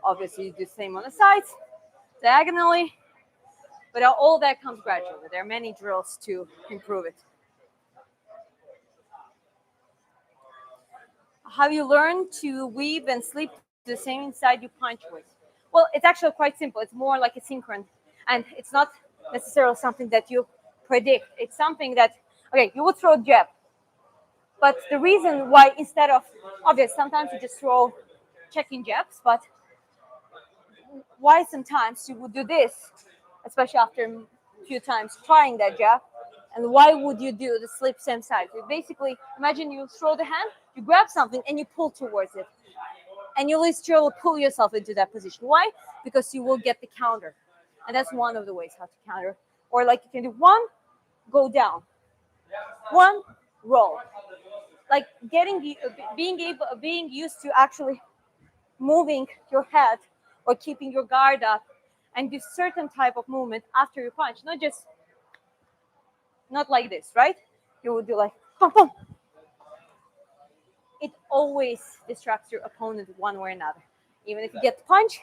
Obviously, you do the same on the sides, diagonally. But all that comes gradually. There are many drills to improve it. How you learn to weave and sleep the same side you punch with? Well, it's actually quite simple. It's more like a synchron. And it's not necessarily something that you predict. It's something that, okay, you would throw a jab. But the reason why, instead of, obvious, sometimes you just throw checking jabs, but why sometimes you would do this, especially after a few times trying that jab, and why would you do the slip same side? So basically, imagine you throw the hand, you grab something, and you pull towards it. And you literally pull yourself into that position. Why? Because you will get the counter. And that's one of the ways how to counter. Or like you can do 1, go down. 1, roll. Like being used to actually moving your head or keeping your guard up and do certain type of movement after you punch. Not like this, right? You would do like, pum, pum. It always distracts your opponent one way or another. Even if you get the punch,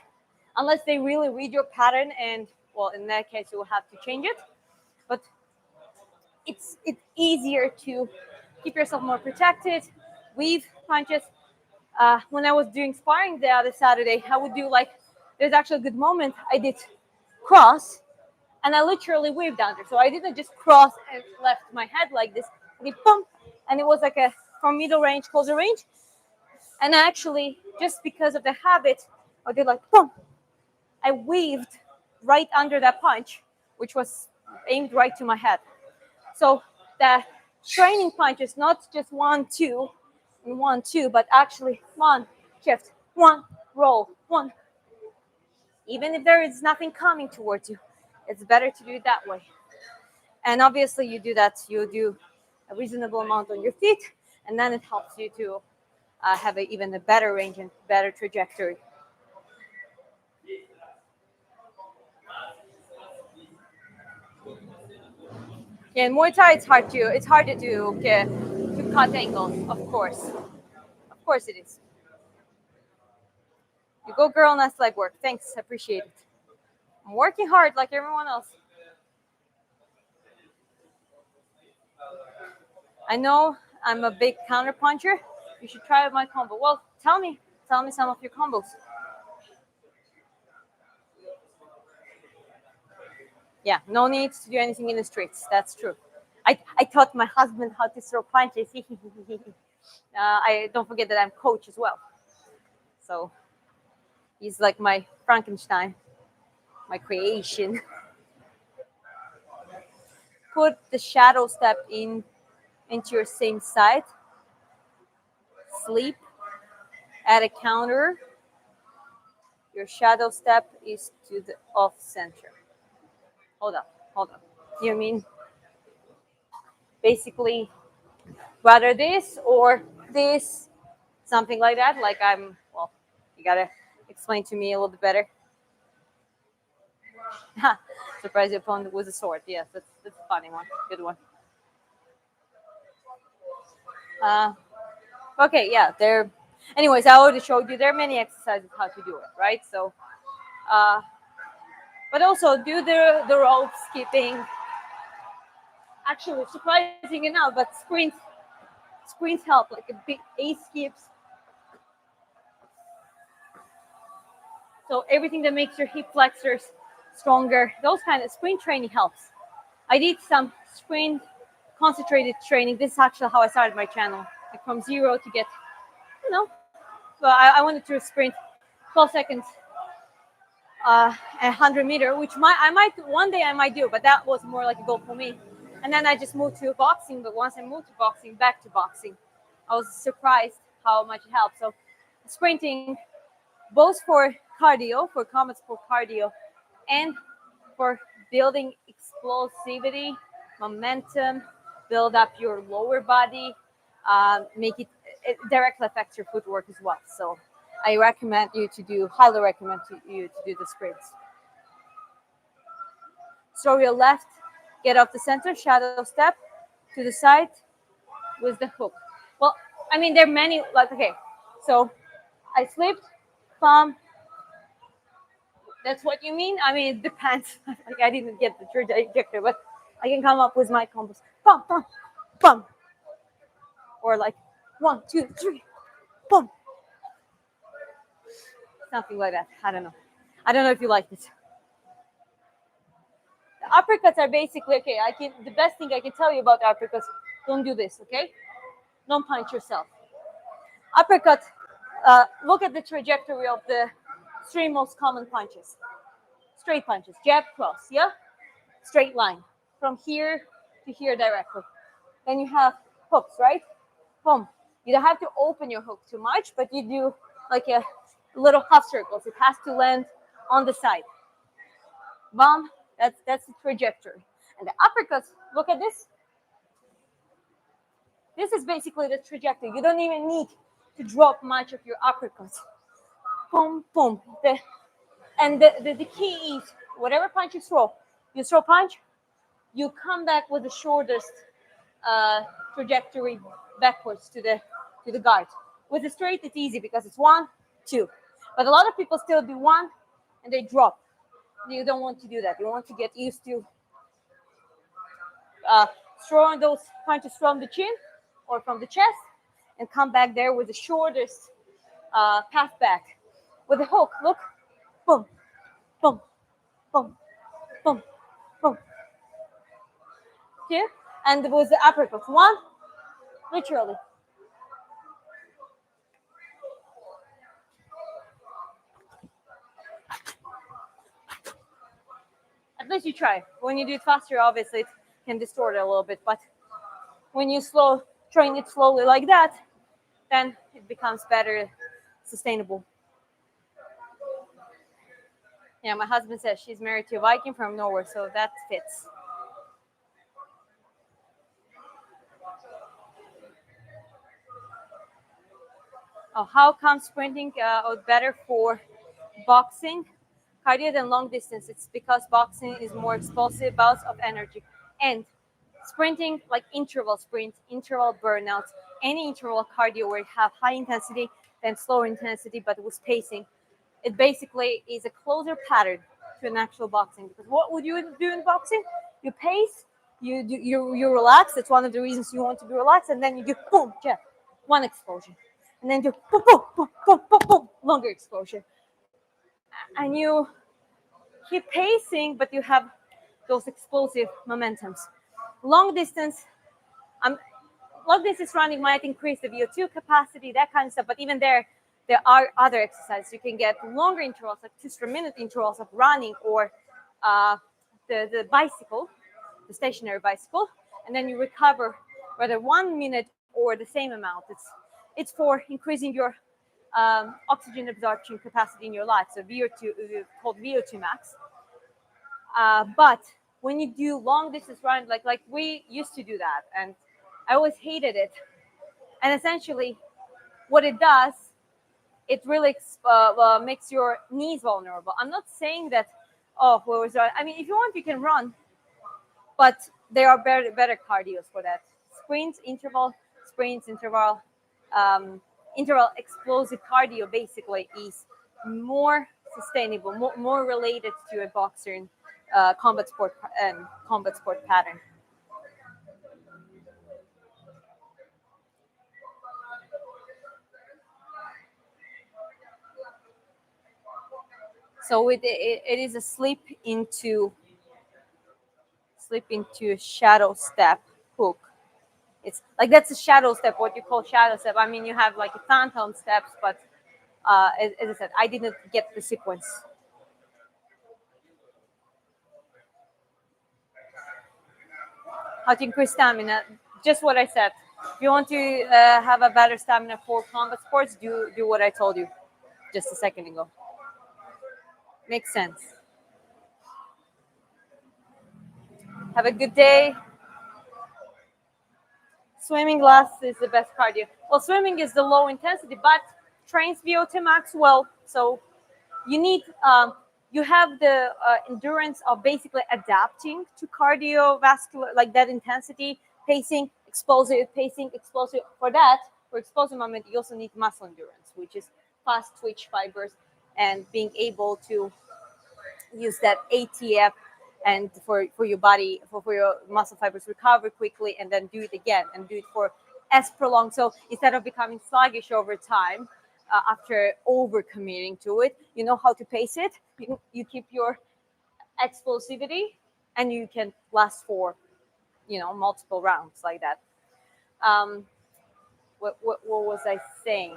unless they really read your pattern, and well, in that case, you will have to change it. But it's easier to keep yourself more protected, weave punches. When I was doing sparring the other Saturday, I would do like, there's actually a good moment. I did cross, and I literally weaved under. So I didn't just cross and left my head like this. I did pump, and it was like a from middle range, closer range. And I actually, just because of the habit, I did like pump. I weaved right under that punch, which was aimed right to my head. So the training punch is not just 1, 2, and 1, 2, but actually 1, shift, 1, roll, 1. Even if there is nothing coming towards you, it's better to do it that way. And obviously you do that, you do a reasonable amount on your feet, and then it helps you to have even a better range and better trajectory. Yeah, in Muay Thai, it's harder to cut angles, of course. Of course it is. You go, girl, nice leg work. Thanks, appreciate it. I'm working hard like everyone else. I know I'm a big counter puncher. You should try out my combo. Well, tell me some of your combos. Yeah, no need to do anything in the streets. That's true. I taught my husband how to throw punches. I don't forget that I'm coach as well. So he's like my Frankenstein. my creation. Put the shadow step into your same side. Sleep. Add a counter. Your shadow step is to the off center. Hold up, hold up. You mean basically rather this or this, something like that? Like well, you gotta explain to me a little bit better. Surprise your opponent with a sword. Yes, that's a funny one. Good one. Uh, okay, yeah, there. Anyways, I already showed you there are many exercises how to do it, right? So, uh, but also do the rope skipping. Actually, surprising enough, but sprints help, like a big A skips. So everything that makes your hip flexors stronger, those kind of sprint training helps. I did some sprint concentrated training. This is actually how I started my channel, like from zero to get, you know, well, I wanted to sprint 12 seconds, 100-meter, which I might one day I might do, but that was more like a goal for me. And then I just moved to boxing. But once I moved to boxing, back to boxing, I was surprised how much it helped. So sprinting, both for cardio, for combat sport cardio, and for building explosivity, momentum, build up your lower body, make it directly affects your footwork as well. So I recommend you to do, highly recommend you to do the sprints. So your left, get off the center, shadow step to the side with the hook. Well, I mean, there are many, like, okay, so I slipped, thumb. That's what you mean? I mean, it depends. Like, I didn't get the trajectory, but I can come up with my combos. Bum, bum, bum. Or like 1, 2, 3, bum. Something like that. I don't know. I don't know if you like it. The uppercuts are basically, okay, the best thing I can tell you about uppercuts, don't do this, okay? Don't punch yourself. Uppercut, look at the trajectory of the three most common punches. Straight punches, jab, cross, yeah? Straight line from here to here directly. Then you have hooks, right? Boom. You don't have to open your hook too much, but you do like a little half circles. It has to land on the side. Boom. That's the trajectory. And the uppercuts, look at this. This is basically the trajectory. You don't even need to drop much of your uppercuts. Boom, boom. The key is whatever punch you throw punch, you come back with the shortest trajectory backwards to the guard. With the straight, it's easy because it's 1, 2. But a lot of people still do 1 and they drop. You don't want to do that. You want to get used to throwing those punches from the chin or from the chest and come back there with the shortest path back. With the hook, look, boom, boom, boom, boom, boom. Here, and with the uppercut, 1, literally. At least you try. When you do it faster, obviously it can distort it a little bit, but when you train it slowly like that, then it becomes better, sustainable. Yeah, my husband says she's married to a Viking from Norway, so that fits. Oh, how come sprinting better for boxing cardio than long distance? It's because boxing is more explosive bouts of energy, and sprinting, like interval sprints, interval burnouts, any interval cardio where you have high intensity then slower intensity but with pacing, it basically is a closer pattern to an actual boxing. Because what would you do in boxing? You pace, you relax. That's one of the reasons you want to be relaxed, and then you do boom, jab, one explosion, and then do boom, boom, boom, boom, boom, boom, longer explosion, and you keep pacing, but you have those explosive momentums. Long distance, long distance running might increase the VO2 capacity, that kind of stuff, but even there, there are other exercises. You can get longer intervals, like 2 3 minute intervals of running, or the bicycle, the stationary bicycle, and then you recover whether 1 minute or the same amount. It's for increasing your oxygen absorption capacity in your life. So VO2, called VO2 max. But when you do long distance run, like we used to do that, and I always hated it. And essentially, what it does, it really makes your knees vulnerable. I'm not saying that, oh, well, I mean, if you want, you can run, but there are better cardios for that. Sprints, interval explosive cardio basically is more sustainable, more related to a boxer and combat sport pattern. So it is a slip into a shadow step hook. It's like that's a shadow step, what you call shadow step. I mean, you have like a phantom steps, but as I said, I didn't get the sequence. How to increase stamina? Just what I said. If you want to have a better stamina for combat sports, do what I told you just a second ago. Makes sense. Have a good day. Swimming lasts is the best cardio. Well, swimming is the low intensity, but trains VO2 max well. So you need you have the endurance of basically adapting to cardiovascular, like that intensity, pacing explosive. For explosive moment, you also need muscle endurance, which is fast twitch fibers and being able to use that ATF and for your body, for your muscle fibers recover quickly and then do it again and do it for as prolonged. So instead of becoming sluggish over time, after over committing to it, you know how to pace it. You keep your explosivity and you can last for, multiple rounds like that. What was I saying?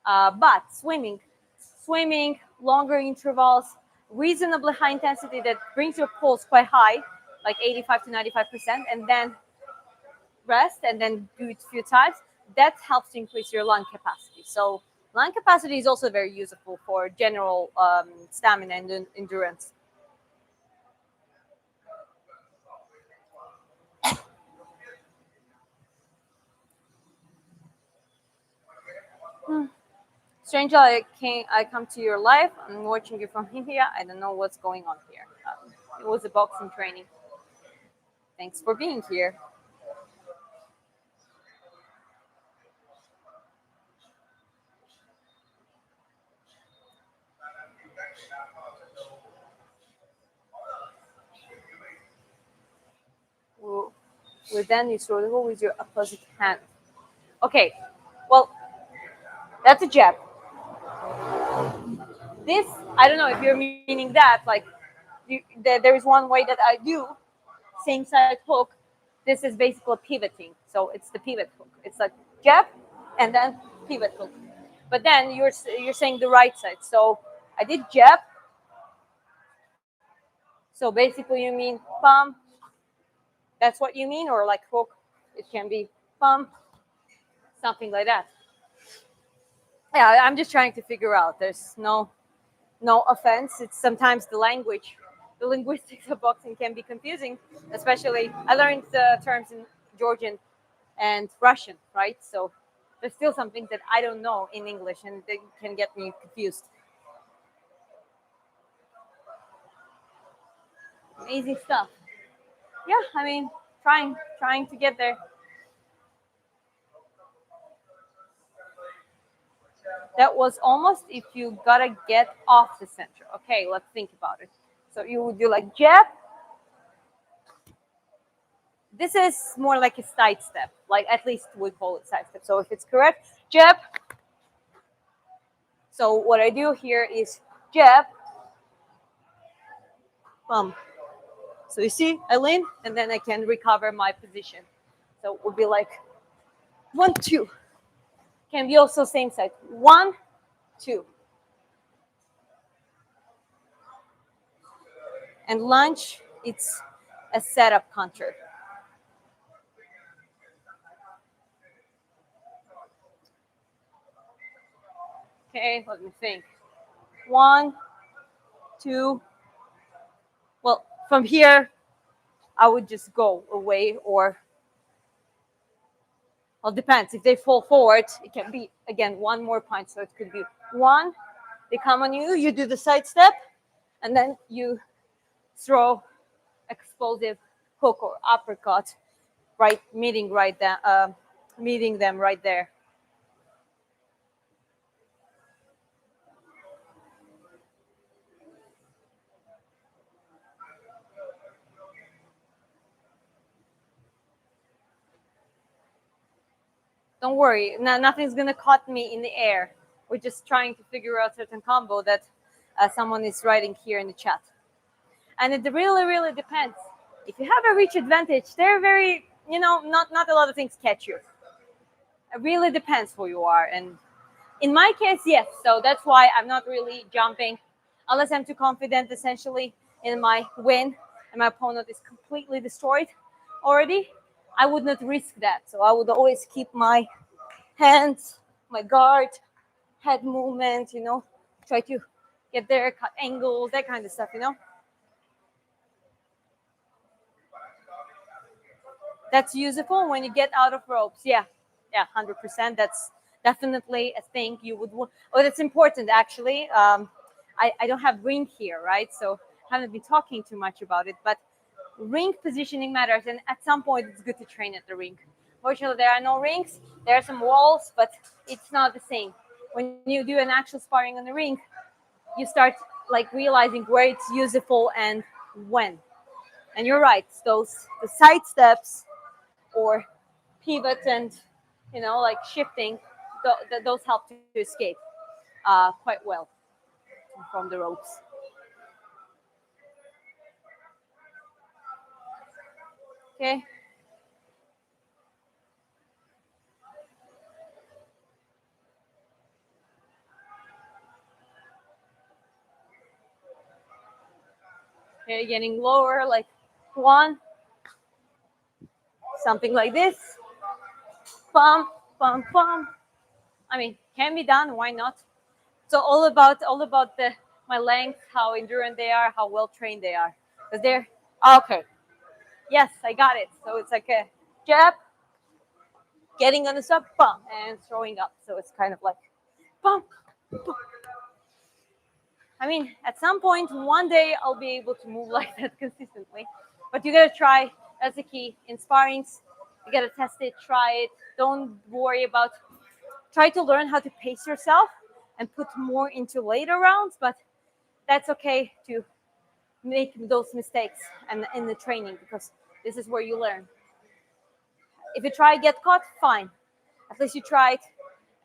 But swimming, longer intervals, reasonably high intensity that brings your pulse quite high, like 85 to 95%, and then rest and then do it a few times. That helps to increase your lung capacity. So lung capacity is also very useful for general stamina and endurance. Strangely, I come to your live. I'm watching you from India. I don't know what's going on here. It was a boxing training. Thanks for being here. Well, then you throw the ball with your opposite hand. Okay, well, that's a jab. This, I don't know if you're meaning that, like, there is one way that I do, same side hook. This is basically pivoting. So it's the pivot hook. It's like jab and then pivot hook. But then you're saying the right side. So I did jab. So basically you mean pump. That's what you mean, or like hook. It can be pump, something like that. Yeah, I'm just trying to figure out. There's no offense. It's sometimes the linguistics of boxing can be confusing. Especially, I learned the terms in Georgian and Russian, right? So there's still some things that I don't know in English, and they can get me confused. Amazing stuff. Yeah, I mean, trying to get there. That was almost if you gotta get off the center. Okay, let's think about it. So you would do like jab. This is more like a side step, like at least we call it side step. So if it's correct, jab. So what I do here is jab, bump. So you see, I lean and then I can recover my position. So it would be like 1, 2. Can be also same side. 1, 2. And lunge, it's a setup counter. Okay, let me think. 1, 2. Well, from here, I would just go away, or, well, depends. If they fall forward, it can be, again, one more punch. So it could be 1, they come on you, you do the side step, and then you throw explosive hook or uppercut, right, meeting them right there. Don't worry, nothing's gonna cut me in the air. We're just trying to figure out certain combo that someone is writing here in the chat. And it really, really depends. If you have a reach advantage, they're very, not a lot of things catch you. It really depends who you are. And in my case, yes. So that's why I'm not really jumping unless I'm too confident, essentially, in my win and my opponent is completely destroyed already. I would not risk that. So I would always keep my hands, my guard, head movement, try to get there, cut angles, that kind of stuff. That's useful when you get out of ropes. Yeah, 100%. That's definitely a thing you would want. Oh, that's important, actually. I don't have ring here, right? So I haven't been talking too much about it, but ring positioning matters. And at some point, it's good to train at the ring. Fortunately, there are no rings. There are some walls, but it's not the same. When you do an actual sparring on the ring, you start like realizing where it's useful and when. And you're right. The side steps or pivot and like shifting, those help to escape quite well from the ropes. Okay. Okay, getting lower, like 1, something like this. Pump, pump, pump. I mean, can be done. Why not? So all about my length, how endurant they are, how well trained they are. Because they're okay. Yes, I got it. So it's like a jab, getting on the sub, bump, and throwing up. So it's kind of like bump, bump. I mean, at some point, one day I'll be able to move like that consistently. But you gotta try. That's the key. In sparrings, you gotta test it, try it. Don't worry about. Try to learn how to pace yourself and put more into later rounds. But that's okay to make those mistakes and in the training, because this is where you learn. If you try get caught, fine. At least you tried,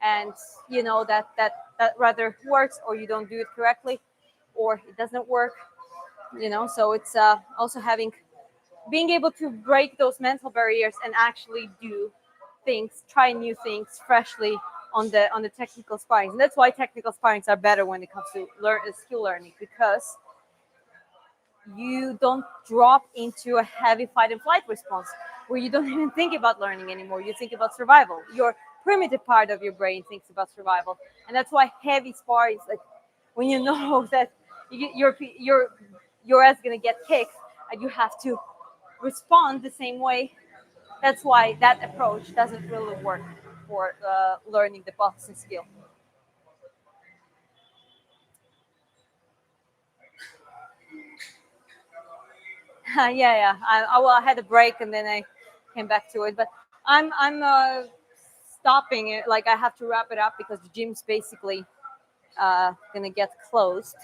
and you know that rather works, or you don't do it correctly, or it doesn't work. So it's also being able to break those mental barriers and actually do things, try new things freshly on the technical sparring. And that's why technical sparrings are better when it comes to skill learning, because you don't drop into a heavy fight and flight response where you don't even think about learning anymore. You think about survival. Your primitive part of your brain thinks about survival, and that's why heavy sparring is like when you know that your ass gonna get kicked and you have to respond the same way. That's why that approach doesn't really work for learning the boxing skill. Yeah. I had a break and then I came back to it, but I'm stopping it. Like I have to wrap it up because the gym's basically gonna get closed.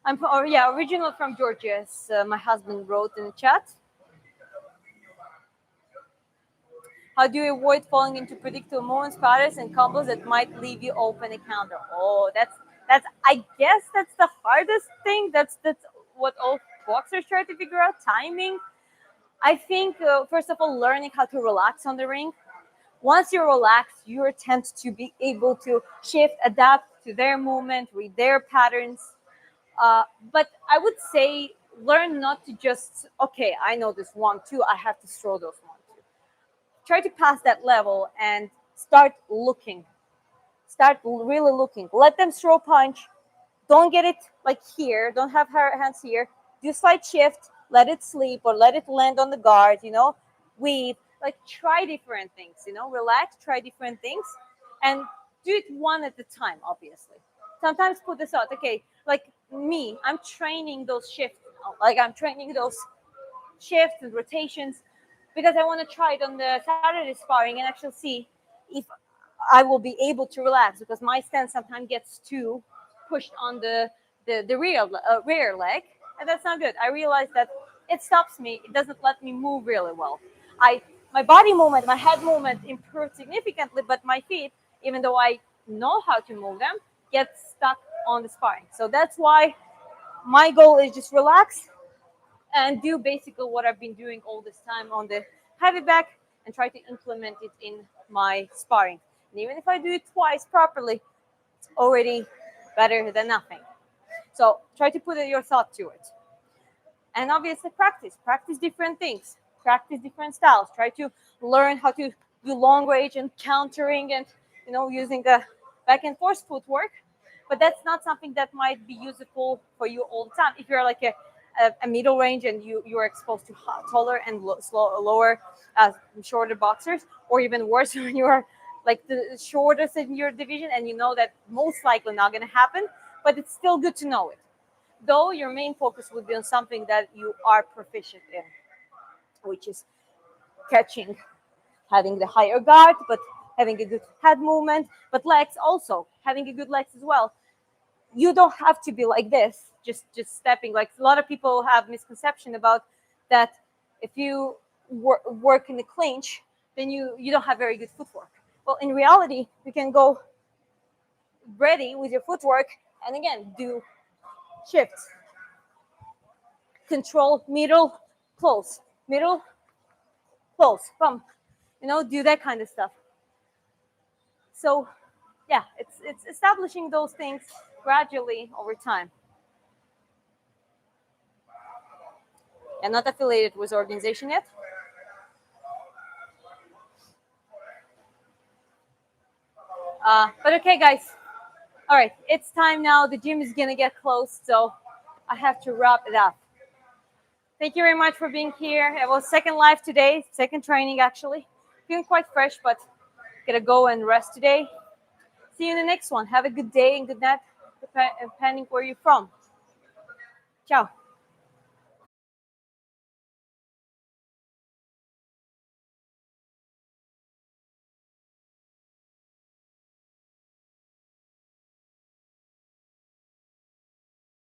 Original from Georgia, as my husband wrote in the chat. How do you avoid falling into predictable movements, patterns, and combos that might leave you open a counter? Oh, that's I guess that's the hardest thing. That's what all boxers try to figure out. Timing. I think first of all, learning how to relax on the ring. Once you're relaxed, you attempt to be able to shift, adapt to their movement, read their patterns. But I would say learn not to just, okay, I know this 1, 2, I have to throw those 1, 2. Try to pass that level and start looking. Start really looking. Let them throw punch. Don't get it like here. Don't have her hands here. Do slight shift. Let it sleep or let it land on the guard. Weave. Like try different things. Relax. Try different things, and do it one at a time. Obviously, sometimes put this out. Okay, like me, I'm training those shifts. Like I'm training those shifts and rotations because I want to try it on the Saturday sparring and actually see if I will be able to relax, because my stance sometimes gets too pushed on the rear leg, and that's not good. I realize that it stops me. It doesn't let me move really well. My body movement, my head movement improved significantly, but my feet, even though I know how to move them, get stuck on the sparring. So that's why my goal is just relax and do basically what I've been doing all this time on the heavy back and try to implement it in my sparring. And even if I do it twice properly, it's already better than nothing. So try to put your thought to it. And obviously practice different things, practice different styles. Try to learn how to do long range and countering and using the back and forth footwork. But that's not something that might be useful for you all the time. If you're like a middle range and you are exposed to taller and lower, shorter boxers, or even worse when you are like the shortest in your division, and you know that most likely not going to happen, but it's still good to know it. Though your main focus would be on something that you are proficient in, which is catching, having the higher guard, but having a good head movement, but legs also, having a good legs as well. You don't have to be like this, just stepping. Like a lot of people have misconception about that. If you work in the clinch, then you don't have very good footwork. Well, in reality, you can go ready with your footwork and again do shifts, control, middle, close, middle, close, bump, do that kind of stuff. So yeah, it's establishing those things gradually over time. I'm not affiliated with the organization yet. But okay, guys. All right, it's time now. The gym is gonna get closed, so I have to wrap it up. Thank you very much for being here. It was second live today, second training actually. Feeling quite fresh, but gotta go and rest today. See you in the next one. Have a good day and good night, depending where you're from. Ciao.